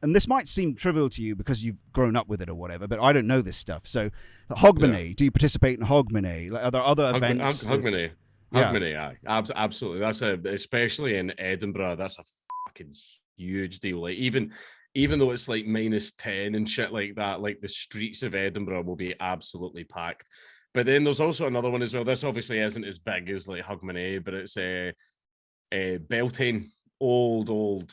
and this might seem trivial to you because you've grown up with it or whatever, but I don't know this stuff. So, hogmanay, do you participate in hogmanay? Like, are there other events? Hogmanay. Hogmanay, aye. Absolutely. That's especially in Edinburgh, that's a fucking huge deal. Like, even though it's like -10 and shit like that, like the streets of Edinburgh will be absolutely packed. But then there's also another one as well. This obviously isn't as big as like Hogmanay, but it's Beltane, old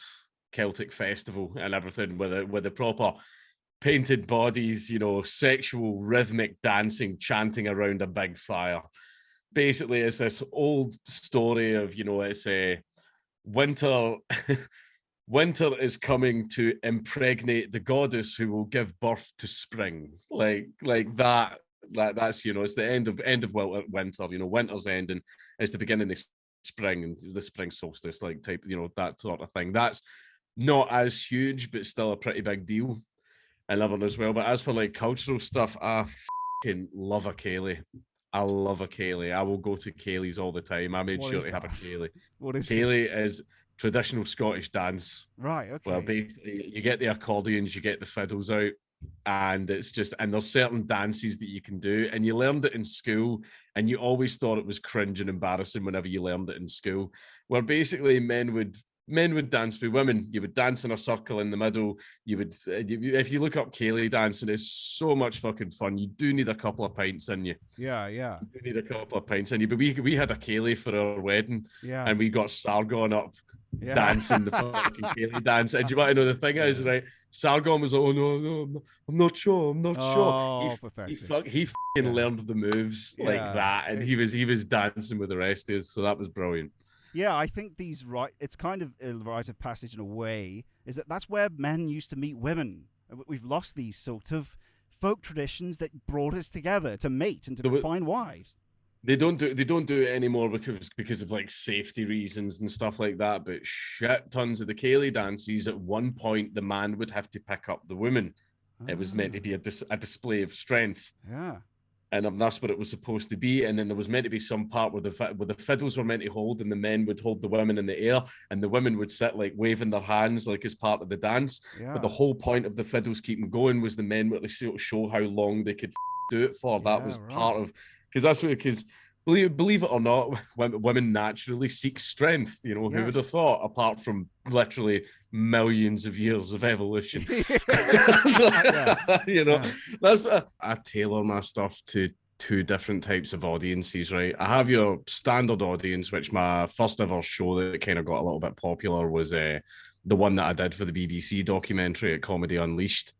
Celtic festival and everything with the proper painted bodies, you know, sexual rhythmic dancing, chanting around a big fire. Basically, it's this old story of, you know, it's a winter. Winter is coming to impregnate the goddess who will give birth to spring. Like that. That's, you know, it's the end of winter. You know, winter's ending. It's the beginning of spring and the spring solstice, like type, you know, that sort of thing. That's not as huge, but still a pretty big deal in London as well. But as for like cultural stuff, I fucking love a Ceilidh. I love a Ceilidh. I will go to Ceilidhs all the time. I made sure to have a Ceilidh. What is Ceilidh? Is traditional Scottish dance. Right, okay. Well, basically, you get the accordions, you get the fiddles out, and it's just, and there's certain dances that you can do, and you learned it in school, and you always thought it was cringe and embarrassing whenever you learned it in school, where basically men would dance with women. You would dance in a circle in the middle. You would, if you look up Ceilidh dancing, it's so much fucking fun. You do need a couple of pints in you. Yeah. You do need a couple of pints in you. But we had a Ceilidh for our wedding, and we got Sargon up dancing the fucking Ceilidh dance. And do you want to know the thing is, right? Sargon was like, oh no, I'm not sure. He fucking learned the moves like that, and he was dancing with the rest of us. So that was brilliant. Yeah, I think it's kind of a rite of passage in a way, is that's where men used to meet women. We've lost these sort of folk traditions that brought us together to mate and to find wives. They don't do it anymore because of like safety reasons and stuff like that. But shit tons of the Ceilidh dances, at one point the man would have to pick up the woman. It was meant to be a display of strength. Yeah. And that's what it was supposed to be. And then there was meant to be some part where the fiddles were meant to hold, and the men would hold the women in the air, and the women would sit like waving their hands like as part of the dance. Yeah. But the whole point of the fiddles keeping going was the men were to show how long they could do it for. That was part of, because believe it or not, women naturally seek strength. You know, who would have thought, apart from literally millions of years of evolution. You know, that's I tailor my stuff to two different types of audiences, right? I have your standard audience, which my first ever show that kind of got a little bit popular was the one that I did for the BBC documentary at Comedy Unleashed.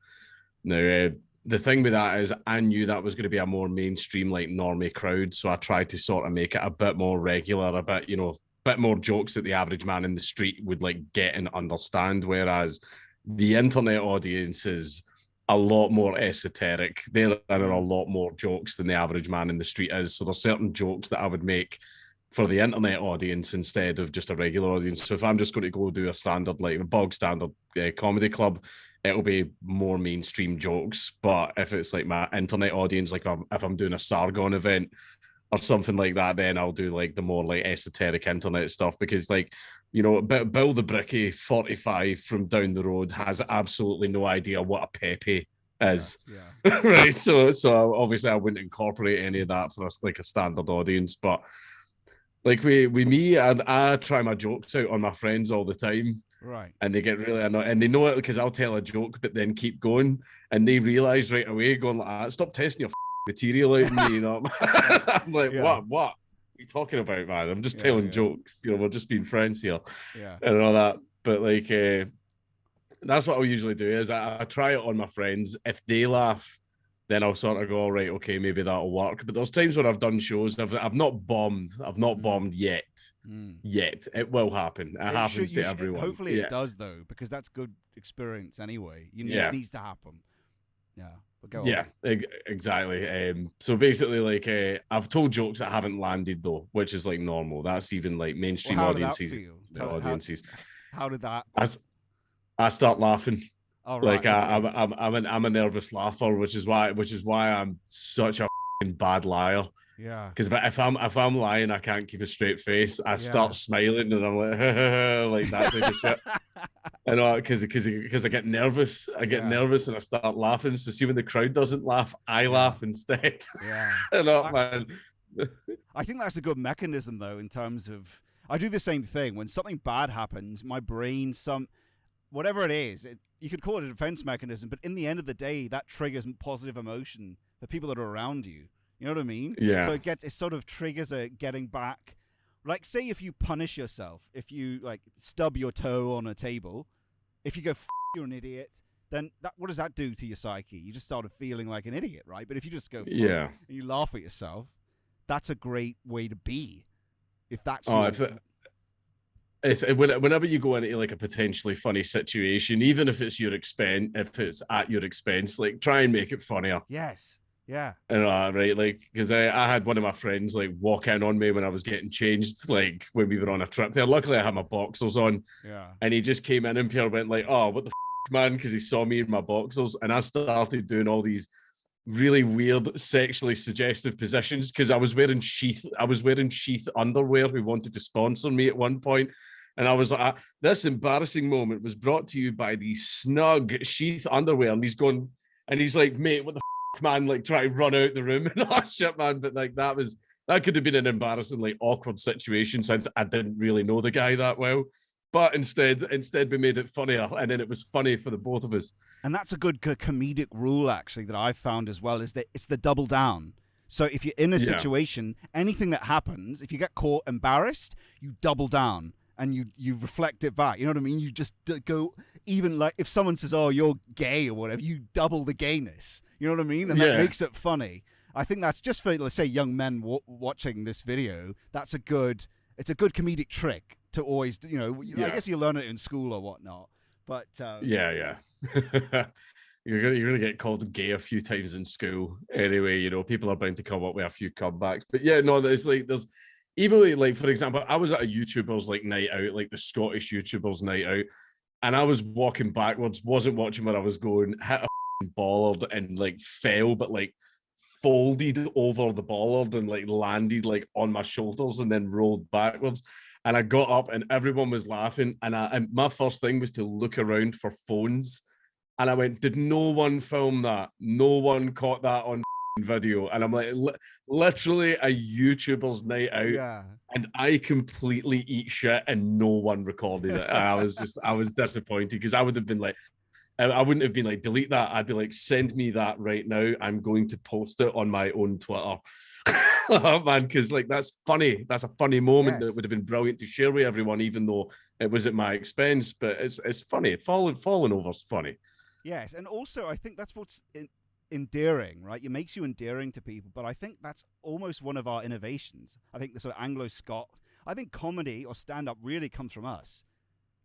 Now, the thing with that is I knew that was going to be a more mainstream, like normie crowd. So I tried to sort of make it a bit more regular, a bit, you know, bit more jokes that the average man in the street would like get and understand. Whereas the internet audience is a lot more esoteric. They're in a lot more jokes than the average man in the street is. So there's certain jokes that I would make for the internet audience instead of just a regular audience. So if I'm just going to go do a standard, like a bog standard comedy club, it'll be more mainstream jokes. But if it's like my internet audience, like if I'm doing a Sargon event or something like that, then I'll do like the more like esoteric internet stuff, because like, you know, Bill the Bricky 45 from down the road has absolutely no idea what a Pepe is. Right. So obviously I wouldn't incorporate any of that for us like a standard audience. But like with me, and I try my jokes out on my friends all the time. Right. And they get really annoyed, and they know it because I'll tell a joke but then keep going, and they realize right away, going like, stop testing your material out on me, you know. I'm like, what are you talking about, man? I'm just telling jokes, you know, we're just being friends here. And all that. But like that's what I'll usually do, is I try it on my friends. If they laugh, then I'll sort of go, all right, okay, maybe that'll work. But there's times where I've done shows, I've not bombed. I've not bombed yet. Yet. It will happen. It happens to everyone. Hopefully it does, though, because that's good experience anyway. It needs to happen. Yeah. But go on. Yeah, exactly. So basically, like, I've told jokes that haven't landed, though, which is like normal. That's even like mainstream audiences. How did that? I start laughing. Oh, right. Like I'm a nervous laugher, which is why I'm such a bad liar. Yeah. Because if I'm lying, I can't keep a straight face. I start smiling and I'm like, like that type of shit. I know, because I get nervous. I get Yeah, nervous and I start laughing. So see when the crowd doesn't laugh, I yeah, laugh instead. yeah. I know, I, man. I think that's a good mechanism, though, in terms of I do the same thing when something bad happens. My brain, whatever it is, you could call it a defense mechanism, but in the end of the day, that triggers positive emotion for people that are around you. You know what I mean? So Yeah, it sort of triggers a getting back. Like, say if you punish yourself, if you like stub your toe on a table, if you go you're an idiot, then what does that do to your psyche? You just started feeling like an idiot, right? But if you just go yeah. and you laugh at yourself, that's a great way to be. If that's Oh, your if it's whenever you go into like a potentially funny situation, even if it's if it's at your expense, like try and make it funnier. yes, yeah, Right, like because I had one of my friends like walk in on me when I was getting changed, like when we were on a trip there. Luckily, I had my boxers on, yeah, and he just came in and Pierre went like, "Oh, what the man?" Because he saw me in my boxers, and I started doing all these really weird sexually suggestive positions because I was wearing sheath underwear who wanted to sponsor me at one point. And I was like, this embarrassing moment was brought to you by the snug sheath underwear. And he's going, and he's like, mate, what the man? Like, try to run out the room. And oh shit, man. But like that could have been an embarrassingly awkward situation since I didn't really know the guy that well. But instead we made it funnier, and then it was funny for the both of us. and that's a good comedic rule actually that I've found as well is that it's the double down. So if you're in a Yeah. situation, anything that happens, if you get caught embarrassed, you double down and you reflect it back. You know what I mean? You just go even like if someone says, "Oh, you're gay" or whatever, you double the gayness. You know what I mean? And that makes it funny. I think that's just for let's say young men watching this video. It's a good comedic trick to always, I guess you learn it in school or whatnot. But Yeah. You're gonna get called gay a few times in school anyway. You know, people are bound to come up with a few comebacks. But yeah, no, there's even like for example, I was at a YouTuber's like night out, like the Scottish YouTuber's night out, and I was walking backwards, wasn't watching where I was going, hit a bollard and like fell, but like folded over the bollard and like landed like on my shoulders and then rolled backwards. And I got up and everyone was laughing. And my first thing was to look around for phones. And I went, did no one film that? No one caught that on video. And I'm like, literally a YouTuber's night out. yeah. And I completely eat shit and no one recorded it. And I was disappointed because I would have been like, I wouldn't have been like, delete that. I'd be like, send me that right now. I'm going to post it on my own Twitter. Oh, man, because like that's funny. That's a funny moment that would have been brilliant to share with everyone, even though it was at my expense. But it's funny. Falling over's funny. Yes, and also I think that's what's endearing, right? It makes you endearing to people, but I think that's almost one of our innovations. I think the sort of Anglo-Scot, I think comedy or stand-up really comes from us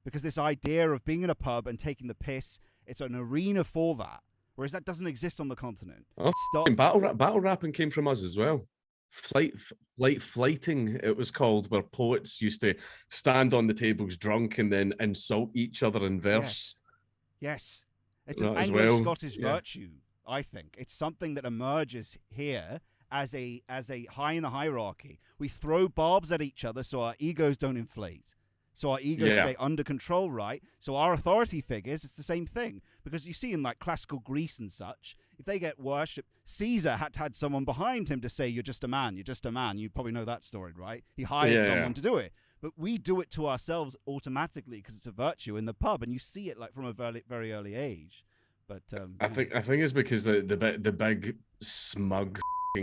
because this idea of being in a pub and taking the piss, it's an arena for that, whereas that doesn't exist on the continent. Oh, battle rapping came from us as well. Flighting, it was called, where poets used to stand on the tables drunk and then insult each other in verse. Yes. It's an as Anglo-Scottish well. virtue, I think. It's something that emerges here as a high in the hierarchy. We throw barbs at each other so our egos don't inflate. So our egos stay under control, right? So our authority figures, it's the same thing. Because you see in like classical Greece and such, if they get worshipped, Caesar had someone behind him to say, you're just a man, you're just a man. You probably know that story, right? He hired someone to do it. But we do it to ourselves automatically because it's a virtue in the pub, and you see it like from a very, very early age. But I think it's because the big smug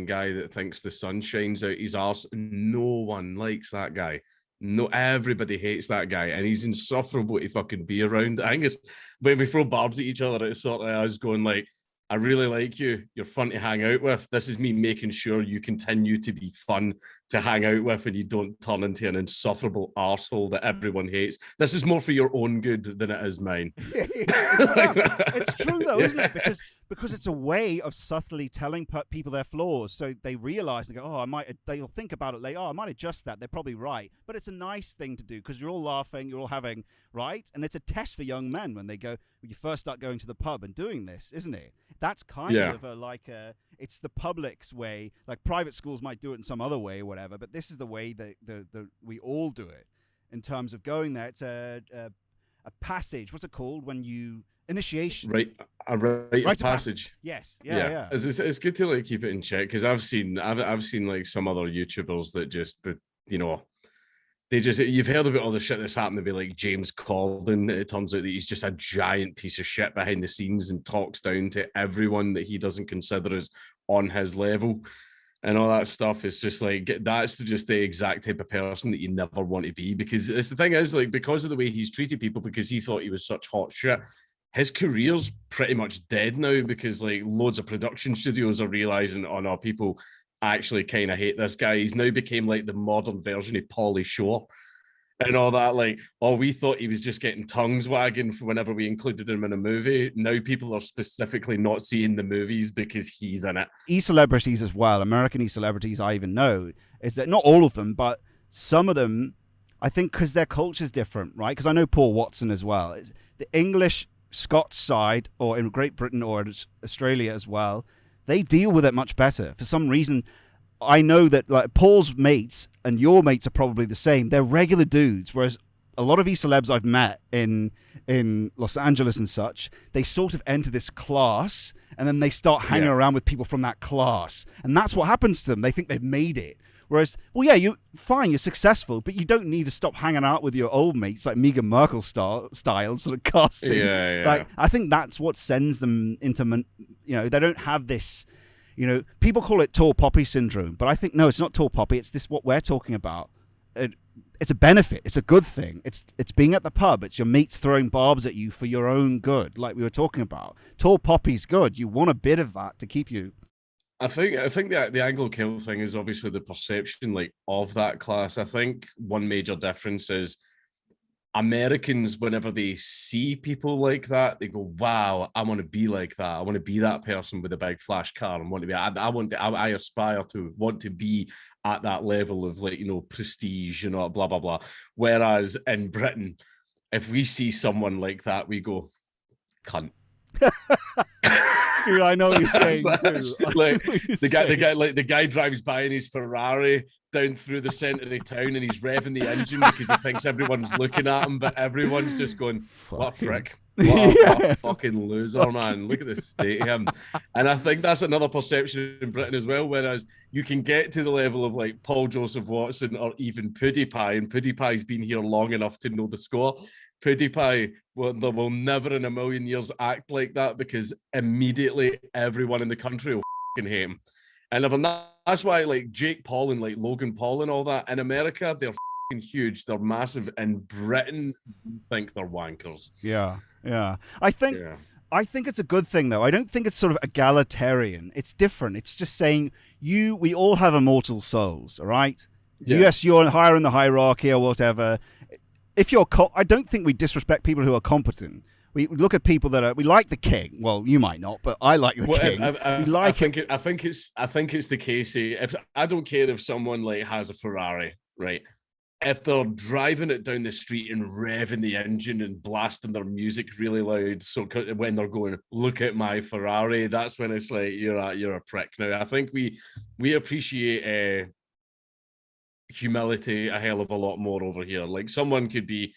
guy that thinks the sun shines out his arse. No one likes that guy. No, everybody hates that guy, and he's insufferable to fucking be around. I think it's when we throw barbs at each other, it's sort of us going like, I really like you. You're fun to hang out with. This is me making sure you continue to be fun to hang out with and you don't turn into an insufferable arsehole that everyone hates. This is more for your own good than it is mine. It's true though, isn't it? Because it's a way of subtly telling people their flaws, so they realize and go, "Oh, they'll think about it later. Oh, I might adjust that. They're probably right." But it's a nice thing to do because you're all laughing, you're all having right, and it's a test for young men when you first start going to the pub and doing this, isn't it? That's kind of it's the public's way. Like private schools might do it in some other way or whatever, but this is the way that we all do it in terms of going there. It's a passage. What's it called when you initiation? Right, a rite of passage. Yes, yeah. It's good to like keep it in check, because I've seen like some other YouTubers that just, you know, you've heard about all the shit that's happened to be like James Corden. It turns out that he's just a giant piece of shit behind the scenes and talks down to everyone that he doesn't consider as on his level. And all that stuff is just like, that's just the exact type of person that you never want to be, because it's the thing is, like, because of the way he's treated people, because he thought he was such hot shit, his career's pretty much dead now, because like loads of production studios are realizing, oh no, people actually kind of hate this guy. He's now became like the modern version of Pauly Shore and all that. Like, oh, we thought he was just getting tongues wagging for whenever we included him in a movie. Now people are specifically not seeing the movies because he's in it. E-celebrities as well, American e-celebrities, I even know, is that not all of them, but some of them, I think because their culture's different, right? Because I know Paul Watson as well. It's the English Scots side, or in Great Britain or Australia as well, they deal with it much better. For some reason, I know that like Paul's mates and your mates are probably the same. They're regular dudes, whereas a lot of e-celebs I've met in Los Angeles and such, they sort of enter this class and then they start hanging around with people from that class. And that's what happens to them. They think they've made it. Whereas, well, yeah, you're successful, but you don't need to stop hanging out with your old mates like Meghan Markle style sort of casting. Yeah. Like, I think that's what sends them into, you know, they don't have this, you know, people call it tall poppy syndrome, but I think, no, it's not tall poppy. It's this, what we're talking about. It's a benefit. It's a good thing. It's being at the pub. It's your mates throwing barbs at you for your own good, like we were talking about. Tall poppy's good. You want a bit of that to keep you. I think that the Anglo-Celt thing is obviously the perception like of that class. I think one major difference is Americans, whenever they see people like that, they go, "Wow, I want to be like that. I want to be that person with a big flash car. And want to be. I aspire to want to be at that level of like, you know, prestige, you know, blah blah blah." Whereas in Britain, if we see someone like that, we go, "Cunt." Dude, I know what you're saying too. Like the guy drives by in his Ferrari down through the centre of town and he's revving the engine because he thinks everyone's looking at him, but everyone's just going, "What a prick. What a fucking loser, man. Look at the state of him." And I think that's another perception in Britain as well, whereas you can get to the level of like Paul Joseph Watson or even PewDiePie, and PewDiePie's been here long enough to know the score. PewDiePie will never in a million years act like that, because immediately everyone in the country will fucking hate him. And that's why like Jake Paul and like Logan Paul and all that in America, they're fucking huge. They're massive. In Britain, think they're wankers. Yeah. I think it's a good thing though. I don't think it's sort of egalitarian. It's different. It's just saying we all have immortal souls, all right? Yeah. Yes, you're higher in the hierarchy or whatever. If you're, I don't think we disrespect people who are competent. We look at people that we like the king. Well, you might not, but I like the king. I think it's the case. If I don't care if someone like has a Ferrari, right? If they're driving it down the street and revving the engine and blasting their music really loud, so when they're going, "Look at my Ferrari," that's when it's like you're a prick. Now, I think we appreciate humility a hell of a lot more over here. Like, someone could be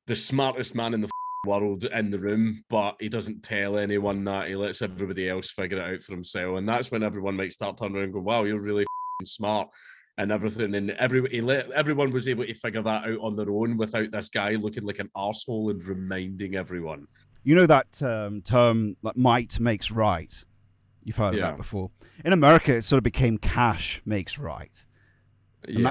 the smartest man in the world in the room, but he doesn't tell anyone that. He lets everybody else figure it out for himself, and that's when everyone might start turning around and go, "Wow, you're really smart," and everything. And everyone was able to figure that out on their own without this guy looking like an arsehole and reminding everyone. You know that term like might makes right? You've heard of that before. In America, it sort of became cash makes right. And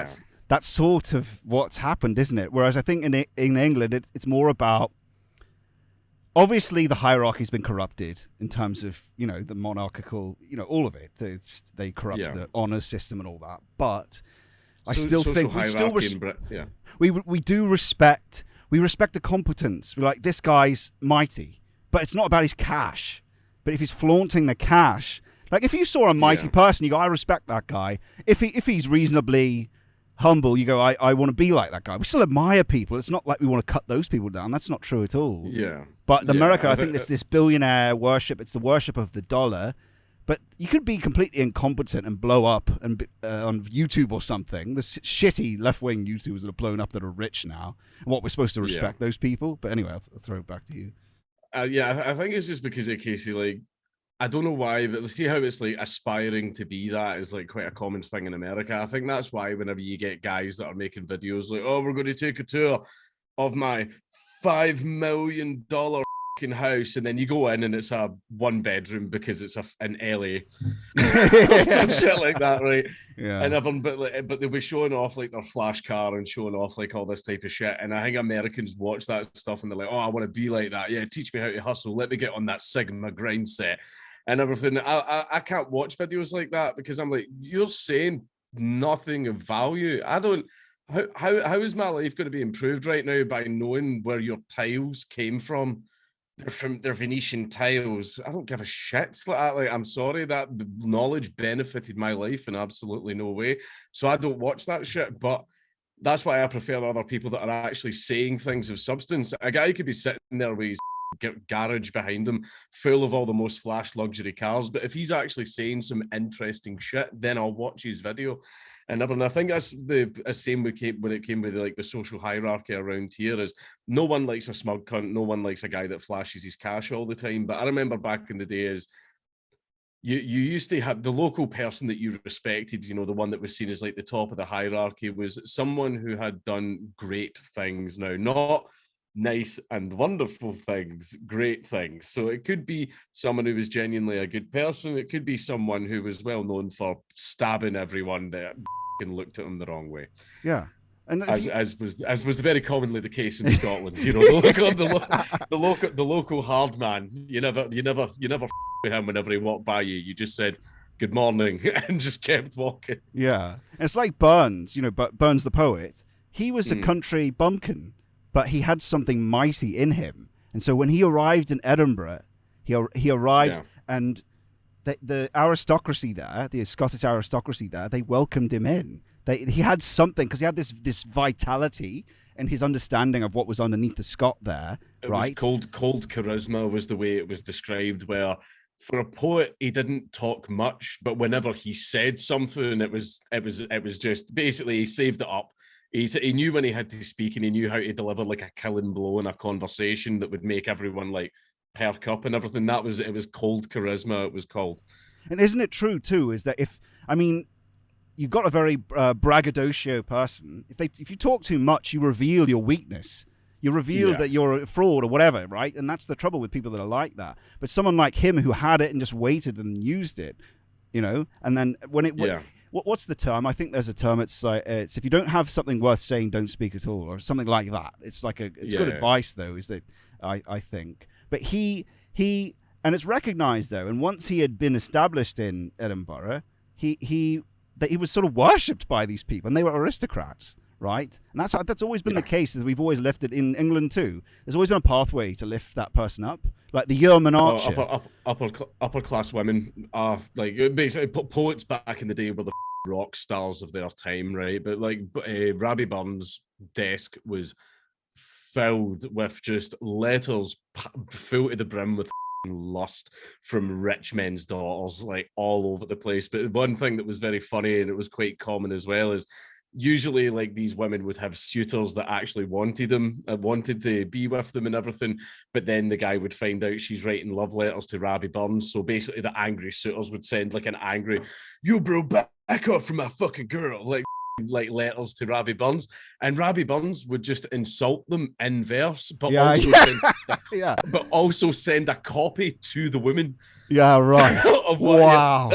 that's sort of what's happened, isn't it? Whereas I think in England, it's more about, obviously the hierarchy's been corrupted in terms of, you know, the monarchical, you know, all of it. They corrupt the honor system and all that. But I still think we do respect the competence. We're like, this guy's mighty, but it's not about his cash. But if he's flaunting the cash, like if you saw a mighty person, you go, "I respect that guy." If he's reasonably humble, you go, I want to be like that guy. We still admire people. It's not like we want to cut those people down. That's not true at all. Yeah. But America, I think it's this billionaire worship. It's the worship of the dollar. But you could be completely incompetent and blow up and on YouTube or something. The shitty left-wing YouTubers that are blown up that are rich now. And what we're supposed to respect those people. But anyway, I'll throw it back to you. I think it's just because of Casey, like, I don't know why, but see how it's like aspiring to be that is like quite a common thing in America. I think that's why whenever you get guys that are making videos like, oh, we're going to take a tour of my $5 million house, and then you go in and it's a 1-bedroom because it's an LA or some shit like that, right? Yeah. And everyone, but they'll be showing off like their flash car and showing off like all this type of shit. And I think Americans watch that stuff and they're like, oh, I want to be like that. Yeah, teach me how to hustle. Let me get on that Sigma grind set and everything. I can't watch videos like that because I'm like, you're saying nothing of value. I don't. How is my life going to be improved right now by knowing where your tiles came from? They're from their Venetian tiles. I don't give a shit. Like, I'm sorry, that knowledge benefited my life in absolutely no way. So I don't watch that shit. But that's why I prefer other people that are actually saying things of substance. A guy could be sitting there with his garage behind him, full of all the most flash luxury cars. But if he's actually saying some interesting shit, then I'll watch his video. And I think that's the same when it came with like the social hierarchy around here is no one likes a smug cunt, no one likes a guy that flashes his cash all the time. But I remember back in the day is you used to have the local person that you respected, you know, the one that was seen as like the top of the hierarchy was someone who had done great things. Now, not nice and wonderful things, great things. So it could be someone who was genuinely a good person. It could be someone who was well known for stabbing everyone that looked at him the wrong way. Yeah. And as was very commonly the case in Scotland, you know, the local hard man. You never with him whenever he walked by you. You just said good morning and just kept walking. Yeah, and it's like Burns, you know, but Burns the poet. He was a country bumpkin, but he had something mighty in him, and so when he arrived in Edinburgh, he arrived and the aristocracy there, the Scottish aristocracy there, they welcomed him in. He had something because he had this vitality and his understanding of what was underneath the Scot there. It right? was cold charisma was the way it was described. Where for a poet, he didn't talk much, but whenever he said something, it was just basically he saved it up. He knew when he had to speak and he knew how to deliver like a killing blow in a conversation that would make everyone like perk up and everything. It was cold charisma. It was called. And isn't it true too? Is that you've got a very braggadocio person. If you talk too much, you reveal your weakness. You reveal that you're a fraud or whatever, right? And that's the trouble with people that are like that. But someone like him who had it and just waited and used it, you know, and then when it what's the term? I think there's a term. It's like it's if you don't have something worth saying, don't speak at all, or something like that. It's like it's good advice though. Is that I think, but he and it's recognized though. And once he had been established in Edinburgh, he was sort of worshipped by these people, and they were aristocrats, right? And that's always been the case. That we've always lifted in England too. There's always been a pathway to lift that person up, like the year monarchy. Upper class women are like basically poets back in the day were the rock stars of their time, right? But like Rabbie Burns' desk was filled with just letters full to the brim with lust from rich men's daughters, like all over the place. But one thing that was very funny and it was quite common as well is usually like these women would have suitors that actually wanted them and wanted to be with them and everything, but then the guy would find out she's writing love letters to Rabbie Burns. So basically the angry suitors would send like an angry, you bro, back off from my fucking girl, like letters to Rabbie Burns, and Rabbie Burns would just insult them in verse, but also send a copy to the women. Yeah, right. Wow.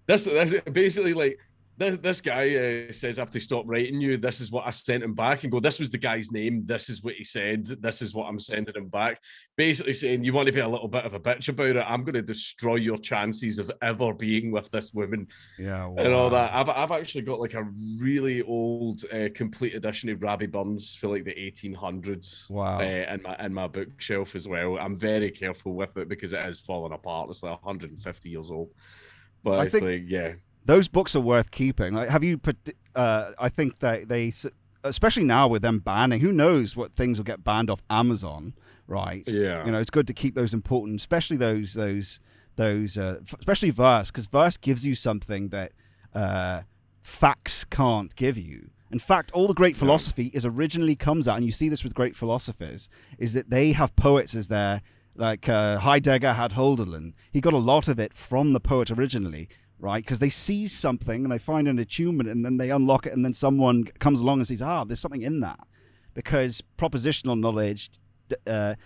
This basically like this guy says, I have to stop writing you. This is what I sent him back, and go, this was the guy's name. This is what he said. This is what I'm sending him back. Basically saying, you want to be a little bit of a bitch about it, I'm going to destroy your chances of ever being with this woman. Yeah, wow. And all that. I've actually got like a really old complete edition of Rabbie Burns for like the 1800s. Wow. In my bookshelf as well. I'm very careful with it because it is falling apart. It's like 150 years old. But I think those books are worth keeping. Like, have you put? I think that they, especially now with them banning, who knows what things will get banned off Amazon, right? Yeah. You know, it's good to keep those important, especially those those, especially verse, because verse gives you something that facts can't give you. In fact, all the great philosophy is originally comes out, and you see this with great philosophers, is that they have poets as their, like Heidegger had Hölderlin. He got a lot of it from the poet originally, right? Because they see something and they find an attunement, and then they unlock it, and then someone comes along and says, there's something in that. Because propositional knowledge, the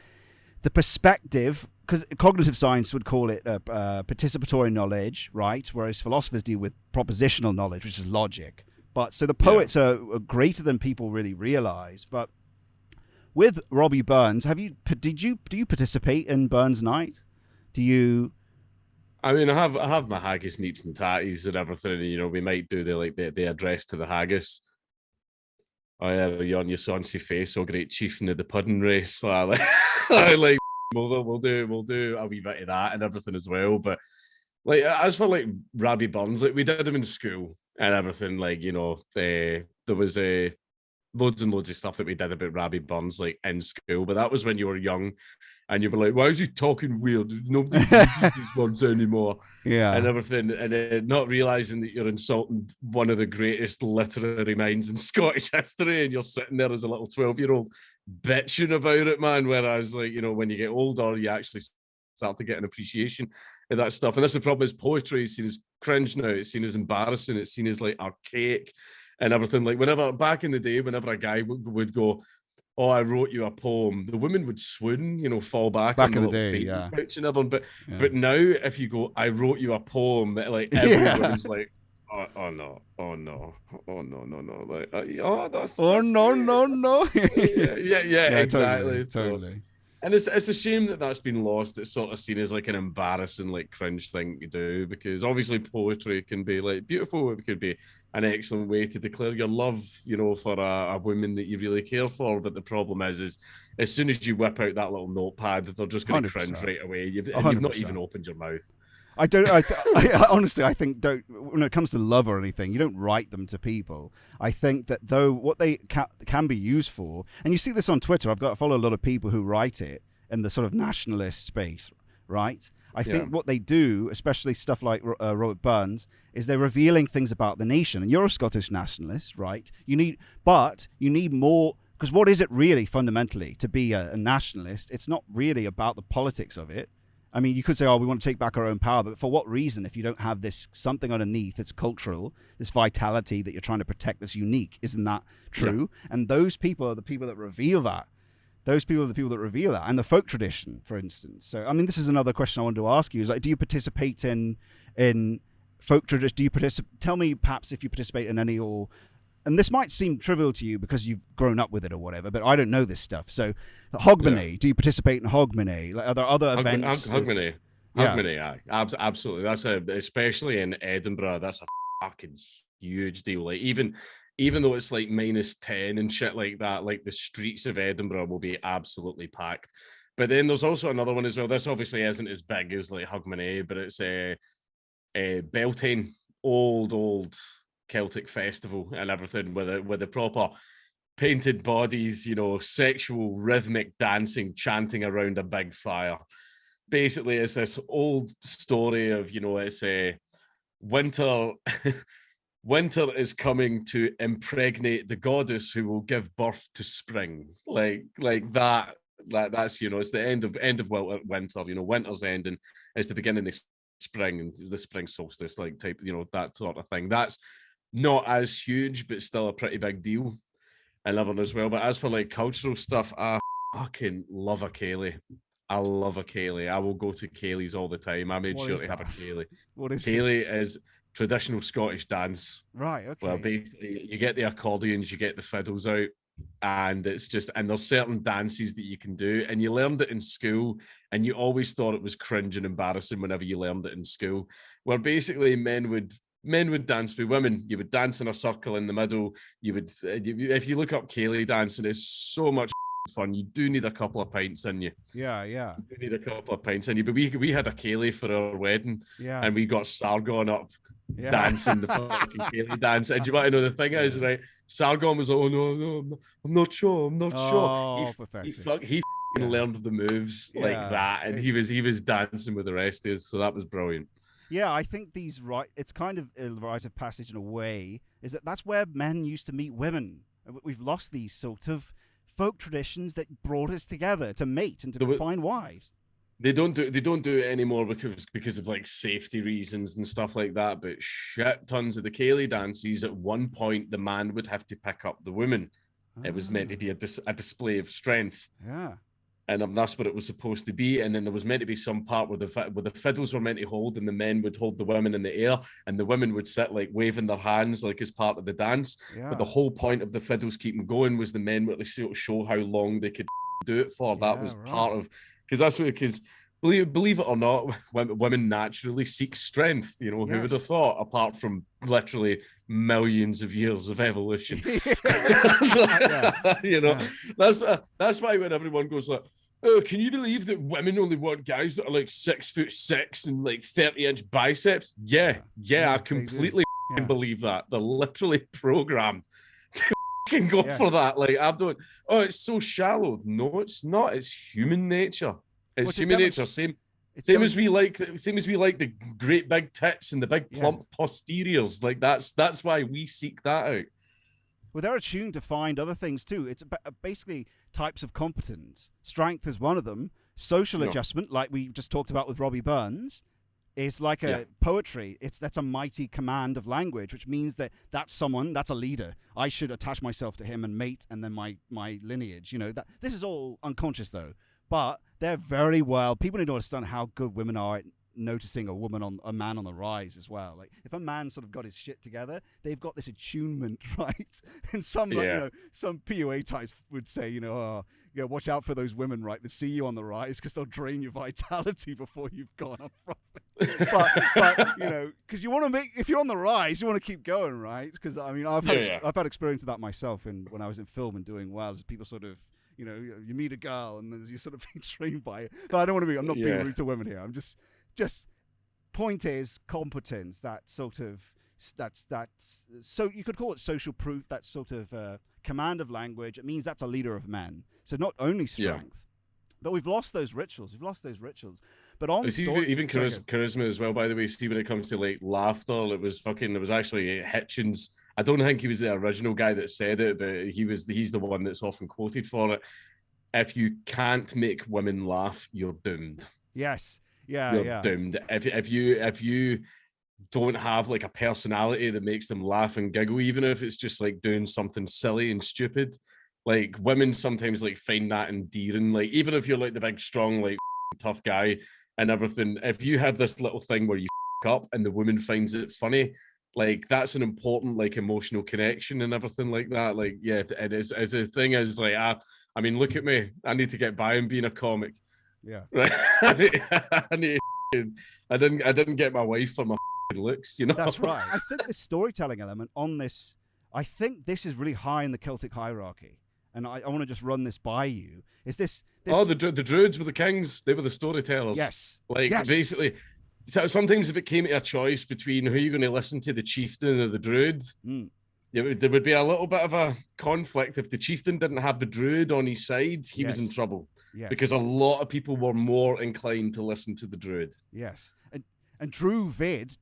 perspective, because cognitive science would call it participatory knowledge, right? Whereas philosophers deal with propositional knowledge, which is logic. But so the poets are greater than people really realize. But with Robbie Burns, do you participate in Burns Night? Do you? I mean, I have my haggis, neeps, and tatties and everything. You know, we might do the address to the haggis. Oh yeah, you're on your soncy face, oh great chieftain of the pudding race. Like, we'll do a wee bit of that and everything as well. But like, as for like Robbie Burns, like we did him in school and everything. Like, you know, there was loads and loads of stuff that we did about Robbie Burns like in school. But that was when you were young. And you'd be like, why is he talking weird? Nobody uses these words anymore. Yeah. And everything. And not realizing that you're insulting one of the greatest literary minds in Scottish history. And you're sitting there as a little 12-year-old bitching about it, man. Whereas, like, you know, when you get older, you actually start to get an appreciation of that stuff. And that's the problem is poetry is seen as cringe now. It's seen as embarrassing. It's seen as like archaic and everything. Like back in the day, whenever a guy would go, oh, I wrote you a poem, the women would swoon, you know, fall back in the day, couch and everything. But now, if you go, I wrote you a poem, like everyone's like, oh no, like, that's no. yeah, exactly, totally. And it's a shame that that's been lost. It's sort of seen as like an embarrassing, like cringe thing to do, because obviously poetry can be like beautiful. It could be an excellent way to declare your love, you know, for a woman that you really care for. But the problem is as soon as you whip out that little notepad, they're just going to cringe right away. You've not even opened your mouth. I honestly, I think when it comes to love or anything, you don't write them to people. I think that though what they can be used for, and you see this on Twitter, I follow a lot of people who write it in the sort of nationalist space, right? I think what they do, especially stuff like Robert Burns, is they're revealing things about the nation. And you're a Scottish nationalist, right? You need more, because what is it really fundamentally to be a nationalist? It's not really about the politics of it. I mean, you could say, we want to take back our own power, but for what reason if you don't have this something underneath that's cultural, this vitality that you're trying to protect that's unique? Isn't that true? Yeah. And those people are the people that reveal that. Those people are the people that reveal that. And the folk tradition, for instance. So, I mean, this is another question I wanted to ask you. Is like, do you participate in folk tradition? Tell me perhaps if you participate in any and this might seem trivial to you because you've grown up with it or whatever, but I don't know this stuff. So, Hogmanay, do you participate in Hogmanay? Like, are there other events? Hogmanay, absolutely. That's especially in Edinburgh, that's a fucking huge deal. Like even though it's like -10 and shit like that, like the streets of Edinburgh will be absolutely packed. But then there's also another one as well. This obviously isn't as big as like Hogmanay, but it's a Beltane, old Celtic festival and everything with the proper painted bodies, you know, sexual rhythmic dancing, chanting around a big fire. Basically, it's this old story of, you know, it's a winter. Winter is coming to impregnate the goddess who will give birth to spring. Like that. That's, you know, it's the end of winter. You know, winter's ending. It's the beginning of spring and the spring solstice, like type, you know, that sort of thing. That's not as huge, but still a pretty big deal. I love it as well. But as for like cultural stuff, I fucking love a Ceilidh. I love a Ceilidh. I will go to Ceilidhs all the time. I made sure to have a Ceilidh. What is Ceilidh? Is traditional Scottish dance. Right, okay. Well, basically, you get the accordions, you get the fiddles out, and there's certain dances that you can do, and you learned it in school, and you always thought it was cringe and embarrassing whenever you learned it in school, where basically men would dance with women. You would dance in a circle in the middle. You would, if you look up Ceilidh dancing, it's so much fun. You do need a couple of pints in you. Yeah. You do need a couple of pints in you. But we had a Ceilidh for our wedding, and we got Sargon up dancing the fucking Ceilidh dance. And you want to know the thing is, right? Sargon was like, oh no, I'm not sure. Oh, He learned the moves like that, and he was dancing with the rest of us, so that was brilliant. Yeah, I think it's kind of a rite of passage in a way, is that's where men used to meet women. We've lost these sort of folk traditions that brought us together to mate and to find wives. They don't do it anymore because of like safety reasons and stuff like that. But shit tons of the Ceilidh dances, at one point the man would have to pick up the woman. It was meant to be a display of strength. Yeah. And that's what it was supposed to be. And then there was meant to be some part where the fiddles were meant to hold, and the men would hold the women in the air, and the women would sit like waving their hands like as part of the dance. Yeah. But the whole point of the fiddles keeping going was the men would show how long they could do it for. That was part of, because believe it or not, women naturally seek strength. You know, who would have thought, apart from literally millions of years of evolution. You know, that's why when everyone goes like, oh, can you believe that women only want guys that are like 6'6" and like 30-inch biceps? Yeah, I completely believe that. They're literally programmed to go for that. Like, I'm doing, oh, it's so shallow. No, it's not. It's human nature. It's human nature. Same as we like the great big tits and the big plump posteriors. Like that's why we seek that out. Well, they're attuned to find other things too. It's basically types of competence. Strength is one of them. Social adjustment, like we just talked about with Robbie Burns, is like a poetry. That's a mighty command of language, which means that's a leader. I should attach myself to him and mate, and then my lineage. You know, that this is all unconscious though, but they're very well. People need to understand how good women are at noticing a man on the rise as well. Like if a man sort of got his shit together, they've got this attunement, right? And some some PUA types would say, watch out for those women, right? That see you on the rise, because they'll drain your vitality before you've gone up properly. but because you want to if you're on the rise, you want to keep going, right? Because I mean, I've had experience of that myself when I was in film and doing well, as people sort of, you meet a girl and you're sort of being trained by it. But I don't want to be. I'm not being rude to women here. I'm just point is competence. That sort of that's so you could call it social proof. That sort of command of language. It means that's a leader of men. So not only strength, but we've lost those rituals. But on even charisma as well. By the way, see, when it comes to like laughter, it was actually Hitchens. I don't think he was the original guy that said it, but he's the one that's often quoted for it. If you can't make women laugh, you're doomed. Yes. You're doomed. If you don't have like a personality that makes them laugh and giggle, even if it's just like doing something silly and stupid, like women sometimes like find that endearing. Like even if you're like the big, strong, like tough guy and everything, if you have this little thing where you up and the woman finds it funny, like that's an important like emotional connection and everything like that. Like it is. As a thing is like I mean, look at me. I need to get by and being a comic. Yeah. Right. I didn't get my wife for my looks, That's right. I think the storytelling element on this, I think this is really high in the Celtic hierarchy. And I want to just run this by you. Is this... Oh, the Druids were the kings. They were the storytellers. Yes. Basically, so sometimes if it came to a choice between who you're going to listen to, the chieftain or the druid, there would be a little bit of a conflict. If the chieftain didn't have the druid on his side, he was in trouble. Yes. Because a lot of people were more inclined to listen to the druid. Yes. And druvid,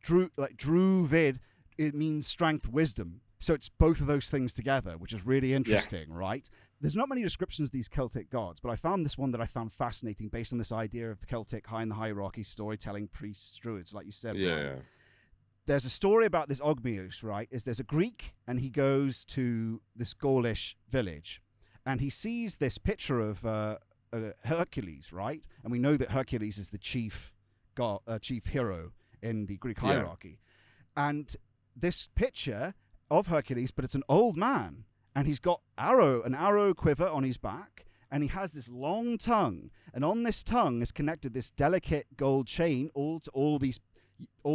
it means strength, wisdom. So it's both of those things together, which is really interesting, right? There's not many descriptions of these Celtic gods, but I found this one that I found fascinating based on this idea of the Celtic high in the hierarchy storytelling priests, druids, like you said. Yeah. There's a story about this Ogmios, right? There's a Greek, and he goes to this Gaulish village, and he sees this picture of Hercules, right? And we know that Hercules is the chief hero in the Greek hierarchy. And this picture of Hercules, but it's an old man, and he's got an arrow quiver on his back, and he has this long tongue, and on this tongue is connected this delicate gold chain all to all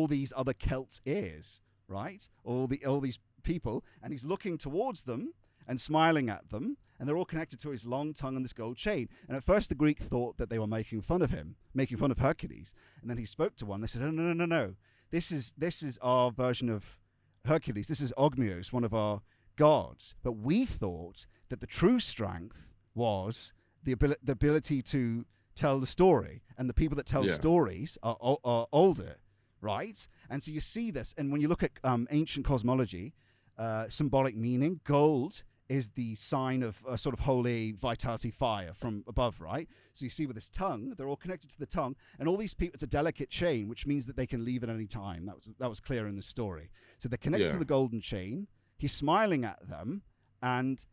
these other Celts' ears, right? All these people, and he's looking towards them and smiling at them, and they're all connected to his long tongue and this gold chain. And at first the Greek thought that they were making fun of him, making fun of Hercules. And then he spoke to one. They said, no. This is our version of Hercules. This is Ogmios, one of our gods. But we thought that the true strength was the ability to tell the story, and the people that tell stories are older, right? And so you see this, and when you look at ancient cosmology, symbolic meaning, gold is the sign of a sort of holy vitality, fire from above, right? So you see with this tongue, they're all connected to the tongue, and all these people, it's a delicate chain, which means that they can leave at any time. That was clear in the story. So they're connected to the golden chain. He's smiling at them, and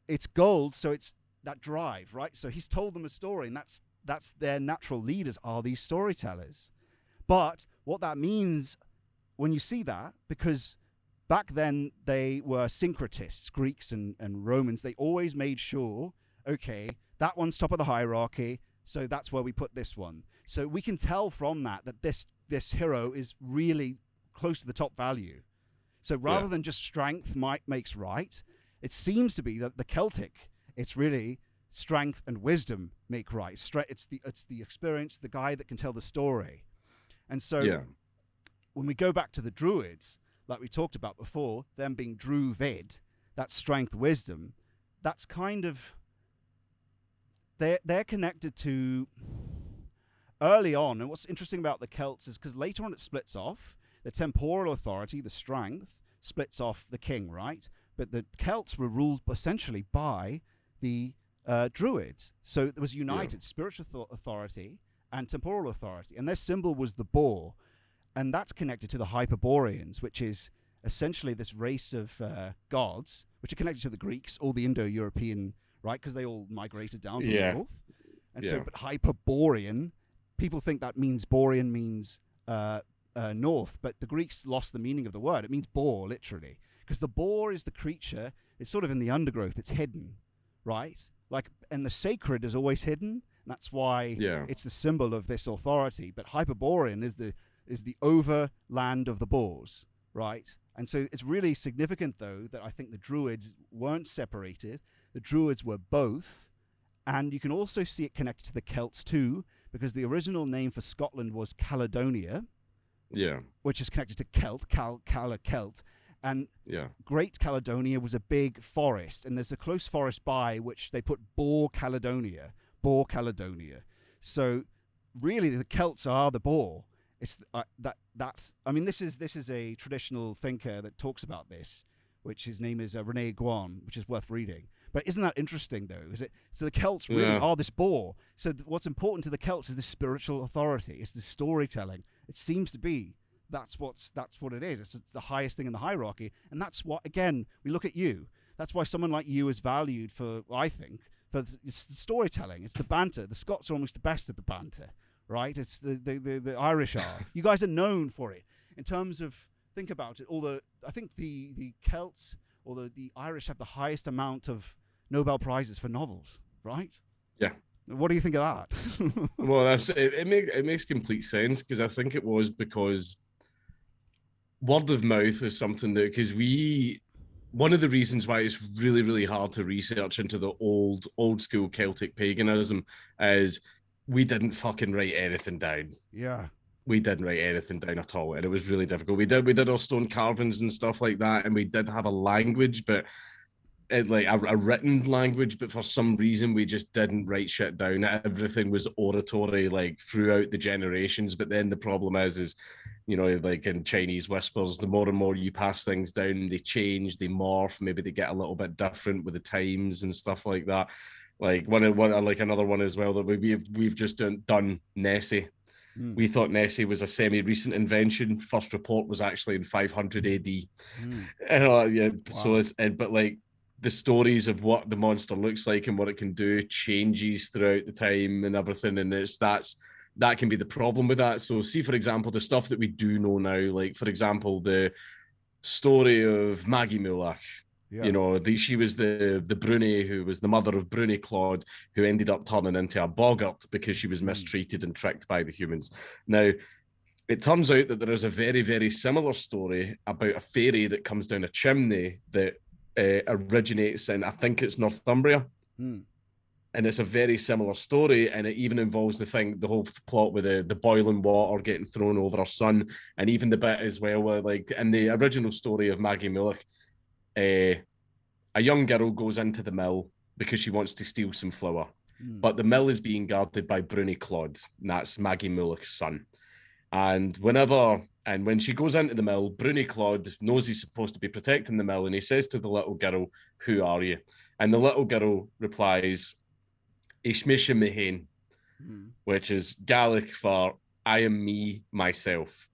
it's gold, so it's that drive, right? So he's told them a story, and that's their natural leaders are these storytellers. But what that means when you see that, because back then they were syncretists, Greeks and Romans, they always made sure, okay, that one's top of the hierarchy, so that's where we put this one. So we can tell from that this hero is really close to the top value. So rather than just strength might makes right, it seems to be that the Celtic, it's really strength and wisdom make right. It's the experience, the guy that can tell the story. And so when we go back to the Druids, like we talked about before, them being Druvid, that's strength, wisdom, that's kind of, they're connected to early on. And what's interesting about the Celts is because later on it splits off. The temporal authority, the strength, splits off the king, right? But the Celts were ruled essentially by the Druids. So there was united spiritual authority and temporal authority. And their symbol was the boar. And that's connected to the Hyperboreans, which is essentially this race of gods, which are connected to the Greeks, all the Indo-European, right? Because they all migrated down from the north. And so, but Hyperborean, people think that means Borean means north, but the Greeks lost the meaning of the word. It means boar, literally. Because the boar is the creature, it's sort of in the undergrowth, it's hidden, right? Like, and the sacred is always hidden. That's why it's the symbol of this authority. But Hyperborean is the overland of the boars, right? And so it's really significant, though, that I think the Druids weren't separated. The Druids were both. And you can also see it connected to the Celts, too, because the original name for Scotland was Caledonia, which is connected to Celt, Celt. And Great Caledonia was a big forest, and there's a close forest by which they put Boar Caledonia. So really, the Celts are the boar. It's I mean, this is a traditional thinker that talks about this, which his name is Rene Guan, which is worth reading. But isn't that interesting, though? Is it? So the Celts really are this boar. So what's important to the Celts is the spiritual authority. It's the storytelling. It seems to be that's what it is. It's the highest thing in the hierarchy, and that's what, again, we look at you. That's why someone like you is valued for, I think, it's the storytelling. It's the banter. The Scots are almost the best at the banter, right? It's the Irish are. You guys are known for it. In terms of, think about it, I think the Celts or the Irish have the highest amount of Nobel Prizes for novels, right? Yeah. What do you think of that? Well, it makes complete sense, because I think it was because word of mouth is something that, because one of the reasons why it's really, really hard to research into the old school Celtic paganism is we didn't fucking write anything down. Yeah. We didn't write anything down at all, and it was really difficult. We did our stone carvings and stuff like that, and we did have a language, but like a written language, but for some reason we just didn't write shit down. Everything was oratory, like, throughout the generations. But then the problem is like in Chinese whispers, the more and more you pass things down, they change, they morph, maybe they get a little bit different with the times and stuff like that. Like another one as well that we've just done Nessie. We thought Nessie was a semi-recent invention. First report was actually in 500 AD. Wow. So but like, the stories of what the monster looks like and what it can do changes throughout the time and everything, and that can be the problem with that. So see, for example, the stuff that we do know now, like, for example, the story of Maggie Mulach. She was the Bruni, who was the mother of Bruni Claude, who ended up turning into a boggart because she was mistreated and tricked by the humans. Now, it turns out that there is a very, very similar story about a fairy that comes down a chimney that originates in, I think it's Northumbria. And it's a very similar story, and it even involves the whole plot with the boiling water getting thrown over her son, and even the bit as well where, like, in the original story of Maggie Mulach, a young girl goes into the mill because she wants to steal some flour. but the mill is being guarded by Bruni Claude, and that's Maggie Mullich's son. And when she goes into the mill, Bruni Claude knows he's supposed to be protecting the mill, and he says to the little girl, "Who are you?" And the little girl replies, "Ishmisha Mehane," which is Gaelic for "I am me, myself."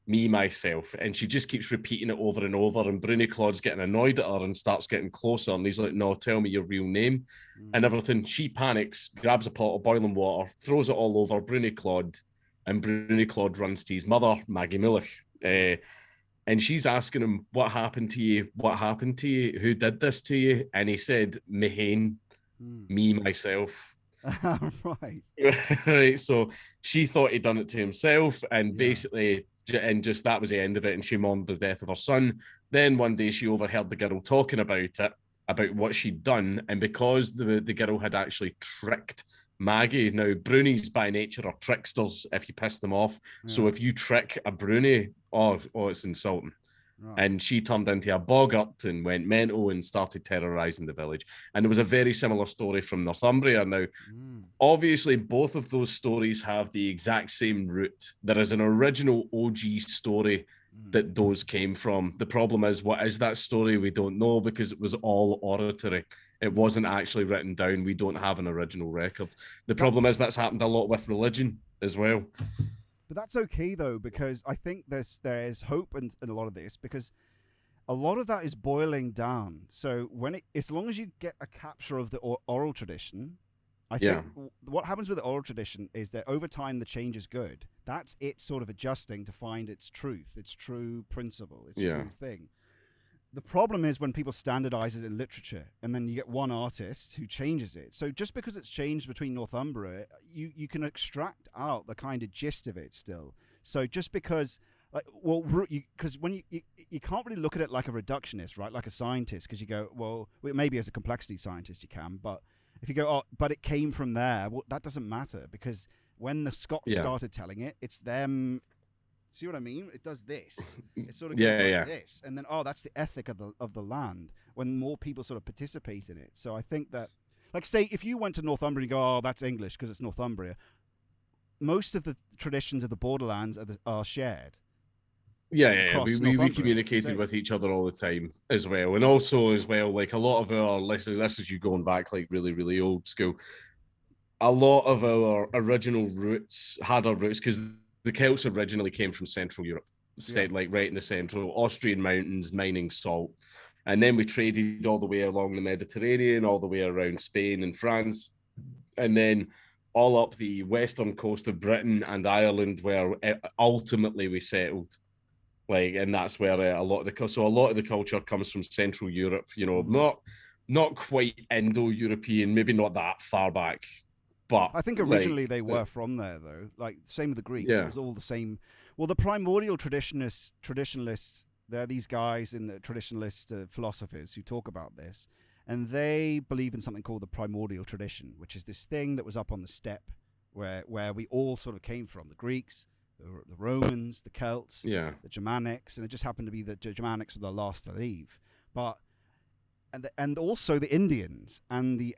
Me, myself. And she just keeps repeating it over and over. And Bruni Claude's getting annoyed at her and starts getting closer. And he's like, "No, tell me your real name." And everything. She panics, grabs a pot of boiling water, throws it all over Bruni Claude. And Bruni Claude runs to his mother, Maggie Mullich. And she's asking him, "What happened to you? What happened to you? Who did this to you?" And he said, "Mehane, me, myself." Right. Right. So she thought he'd done it to himself. And basically, and just that was the end of it. And she mourned the death of her son. Then one day she overheard the girl talking about it, about what she'd done. And because the girl had actually tricked Maggie. Now, Brunies by nature are tricksters if you piss them off. So if you trick a Bruni, it's insulting. Right. And she turned into a boggart and went mental and started terrorising the village. And there was a very similar story from Northumbria. Now, obviously, both of those stories have the exact same root. There is an original OG story that those came from. The problem is, what is that story? We don't know, because it was all oratory. It wasn't actually written down. We don't have an original record. The problem is that's happened a lot with religion as well. But that's okay, though, because I think there's hope in a lot of this, because a lot of that is boiling down. So as long as you get a capture of the oral tradition, I think what happens with the oral tradition is that over time the change is good. That's it sort of adjusting to find its truth, its true principle, its true thing. The problem is when people standardize it in literature, and then you get one artist who changes it. So just because it's changed between Northumbria, you can extract out the kind of gist of it still. So just because, because when you can't really look at it like a reductionist, right? Like a scientist, because you go, well, maybe as a complexity scientist you can, but if you go, but it came from there, well, that doesn't matter, because when the Scots started telling it, it's them. See what I mean? It does this. It sort of goes like this, and then that's the ethic of the land. When more people sort of participate in it, so I think that, like, say if you went to Northumbria and you go, "Oh, that's English because it's Northumbria," most of the traditions of the borderlands are shared. We communicated with each other all the time as well, and also as well, like a lot of our listeners. This is you going back like really, really old school. A lot of our original roots had our roots because the Celts originally came from Central Europe, like right in the central Austrian mountains, mining salt. And then we traded all the way along the Mediterranean, all the way around Spain and France. And then all up the western coast of Britain and Ireland, where ultimately we settled. And that's where a lot of the culture comes from Central Europe, not quite Indo-European, maybe not that far back. But I think originally they were from there, though. Like, same with the Greeks. It was all the same. Well, the primordial traditionalists, they're these guys in the traditionalist philosophers who talk about this. And they believe in something called the primordial tradition, which is this thing that was up on the steppe where we all sort of came from. The Greeks, the Romans, the Celts, the Germanics. And it just happened to be that the Germanics were the last to leave. But... And also the Indians and the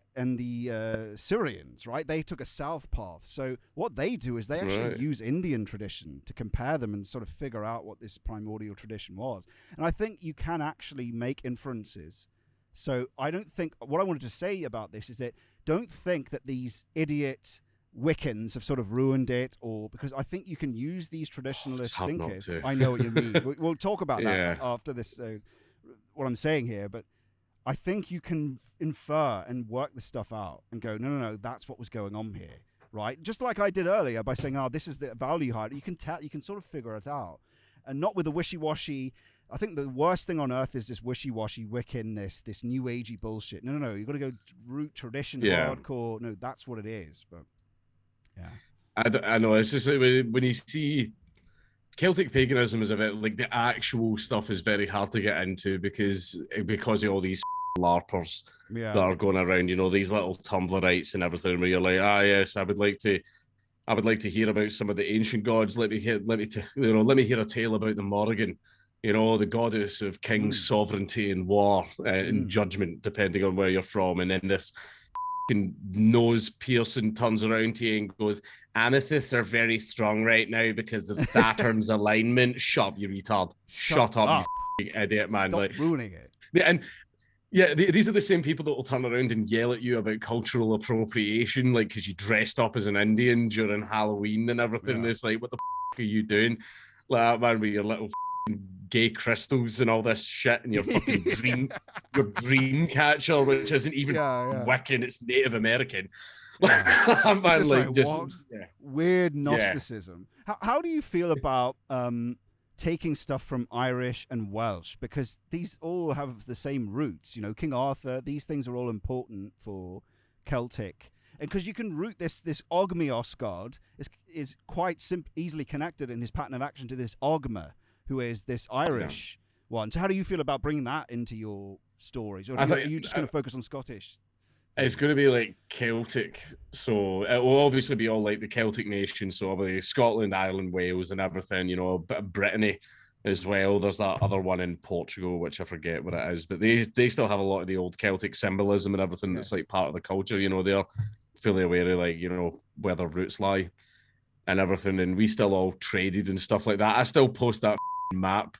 Syrians, right? They took a south path. So what they do is they actually use Indian tradition to compare them and sort of figure out what this primordial tradition was. And I think you can actually make inferences. So I don't think what I wanted to say about this is that don't think that these idiot Wiccans have sort of ruined it, or because I think you can use these traditionalist thinkers. I know what you mean. We'll talk about that after this. What I'm saying here, but. I think you can infer and work the stuff out and go, no, that's what was going on here, right? Just like I did earlier by saying, this is the value hierarchy. You can sort of figure it out, and not with the wishy-washy. I think the worst thing on earth is this wishy-washy Wiccanness, this new agey bullshit. No, you've got to go root tradition, hardcore. No, that's what it is. But I know it's just like when you see. Celtic paganism is a bit like the actual stuff is very hard to get into because of all these larpers that are going around, these little Tumblrites and everything where you're like, yes, I would like to hear about some of the ancient gods. Let me hear a tale about the Morrigan, the goddess of king's sovereignty and war and judgment, depending on where you're from. And then this nose piercing turns around to you and goes, amethysts are very strong right now because of Saturn's alignment. Shut up, you retard. Shut up, you idiot, man. Stop ruining it. And yeah, these are the same people that will turn around and yell at you about cultural appropriation, like because you dressed up as an Indian during Halloween and everything. And it's like, what the are you doing? Like that, man, with your little gay crystals and all this shit and your fucking dream catcher, which isn't even Wiccan, it's Native American. Man, like just weird Gnosticism. How do you feel about taking stuff from Irish and Welsh, because these all have the same roots? You know, King Arthur, these things are all important for Celtic. And because you can root this Ogmios god is quite easily connected in his pattern of action to this Ogma, who is this Irish one. So how do you feel about bringing that into your stories? Or are you just going to focus on Scottish? It's going to be like Celtic. So it will obviously be all like the Celtic nation. So obviously Scotland, Ireland, Wales and everything, you know, a bit of Brittany as well. There's that other one in Portugal, which I forget what it is. But they still have a lot of the old Celtic symbolism and everything that's like part of the culture. You know, they're fully aware of like, you know, where their roots lie and everything. And we still all traded and stuff like that. I still post that map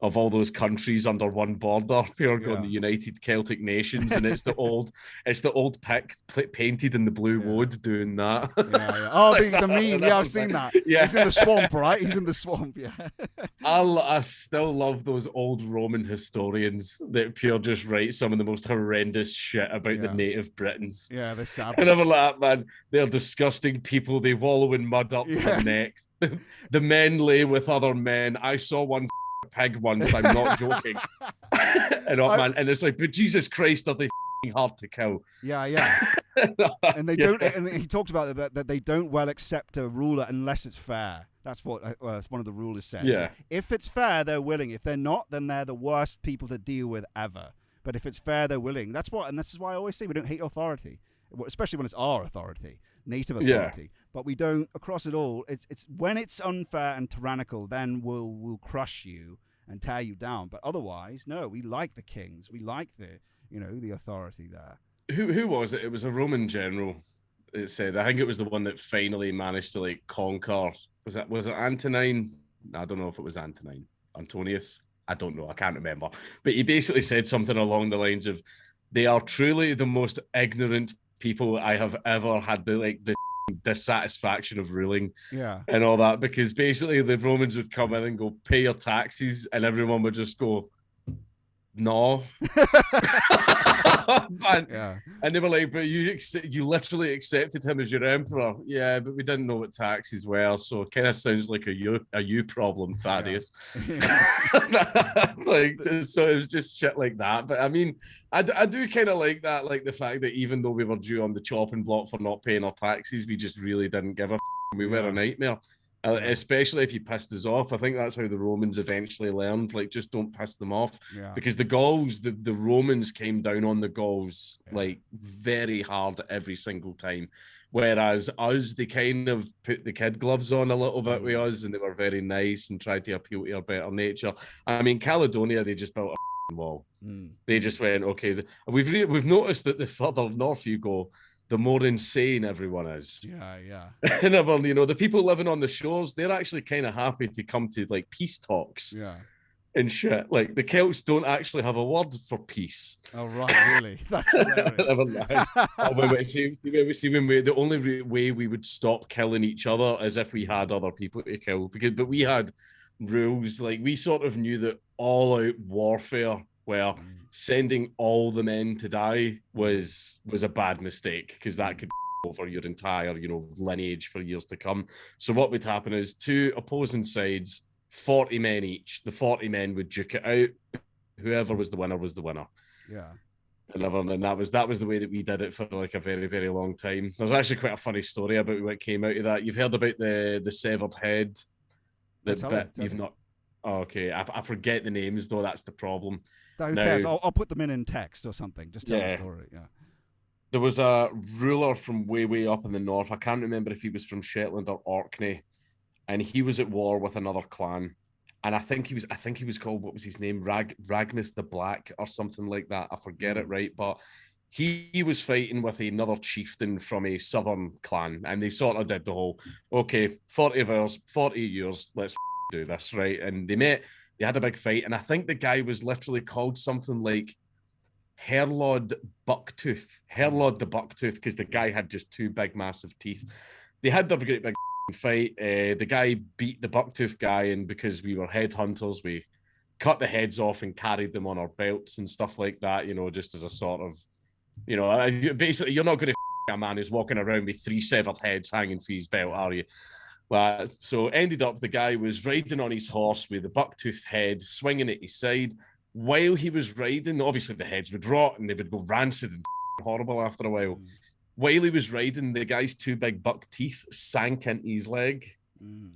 of all those countries under one border, going the United Celtic Nations, and it's the old pic painted in the blue wood doing that. Oh, the meme. Yeah, I've seen that. Yeah. He's in the swamp, right? He's in the swamp. Yeah. I still love those old Roman historians that just write some of the most horrendous shit about the native Britons. Yeah, they're savage. And I'm like, man, they're disgusting people. They wallow in mud up to their necks. The men lay with other men. I saw one pig once, I'm not joking. And it's like, but Jesus Christ, are they hard to kill? And they don't, and he talks about that they don't well accept a ruler unless it's fair. That's what that's one of the rulers says. If it's fair, they're willing. If they're not, then they're the worst people to deal with ever. But if it's fair, they're willing. And this is why I always say we don't hate authority, especially when it's our authority, native authority. But we don't, across it all, it's when it's unfair and tyrannical, then we'll crush you and tear you down. But otherwise, no, we like the kings. We like the authority there. Who was it? It was a Roman general. It said, I think it was the one that finally managed to like conquer. Was it Antonine? I don't know if it was Antonine. Antonius? I don't know. I can't remember. But he basically said something along the lines of, they are truly the most ignorant people I have ever had the dissatisfaction of ruling and all that, because basically the Romans would come in and go, pay your taxes, and everyone would just go, no. And they were like, but you literally accepted him as your emperor. Yeah, but we didn't know what taxes were, so it kind of sounds like a you problem, Thaddeus. Like, so it was just shit like that. But I mean, I do kind of like that, like the fact that even though we were due on the chopping block for not paying our taxes, we just really didn't give a we were a nightmare. Especially if you pissed us off. I think that's how the Romans eventually learned, like, just don't piss them off. Because the Gauls, the Romans came down on the Gauls like very hard every single time. Whereas us, they kind of put the kid gloves on a little bit with us, and they were very nice and tried to appeal to our better nature. I mean, Caledonia, they just built a wall. They just went, okay, we've noticed that the further north you go, the more insane everyone is. And you know, the people living on the shores, they're actually kind of happy to come to like peace talks. And shit. Like the Celts don't actually have a word for peace. Oh right, really? That's hilarious. The only way we would stop killing each other is if we had other people to kill. But we had rules, like we sort of knew that all-out warfare where sending all the men to die was a bad mistake, because that could over your entire, you know, lineage for years to come. So what would happen is two opposing sides, 40 men each. The 40 men would duke it out. Whoever was the winner was the winner. And that was the way that we did it for like a very, very long time. There's actually quite a funny story about what came out of that. You've heard about the severed head. You've not. Oh, okay, I forget the names though. That's the problem. Who cares? I'll put them in text or something. Just tell the story. There was a ruler from way up in the north. I can't remember if he was from Shetland or Orkney, and he was at war with another clan. And I think he was called, what was his name? Ragnus the Black or something like that. I forget it right, but he was fighting with another chieftain from a southern clan, and they sort of did the whole, okay, 40 hours, 40 years, let's do this, right? And they met, they had a big fight, and I think the guy was literally called something like Herlord Bucktooth, Herlord the Bucktooth, because the guy had just two big, massive teeth. They had their great big fight. The guy beat the Bucktooth guy, and because we were headhunters, we cut the heads off and carried them on our belts and stuff like that, you know, just as a sort of, you know, basically, you're not going to a man who's walking around with 3 severed heads hanging from his belt, are you? So ended up, the guy was riding on his horse with the bucktooth head swinging at his side. While he was riding, obviously the heads would rot and they would go rancid and horrible after a while. While he was riding, the guy's 2 big buck teeth sank into his leg,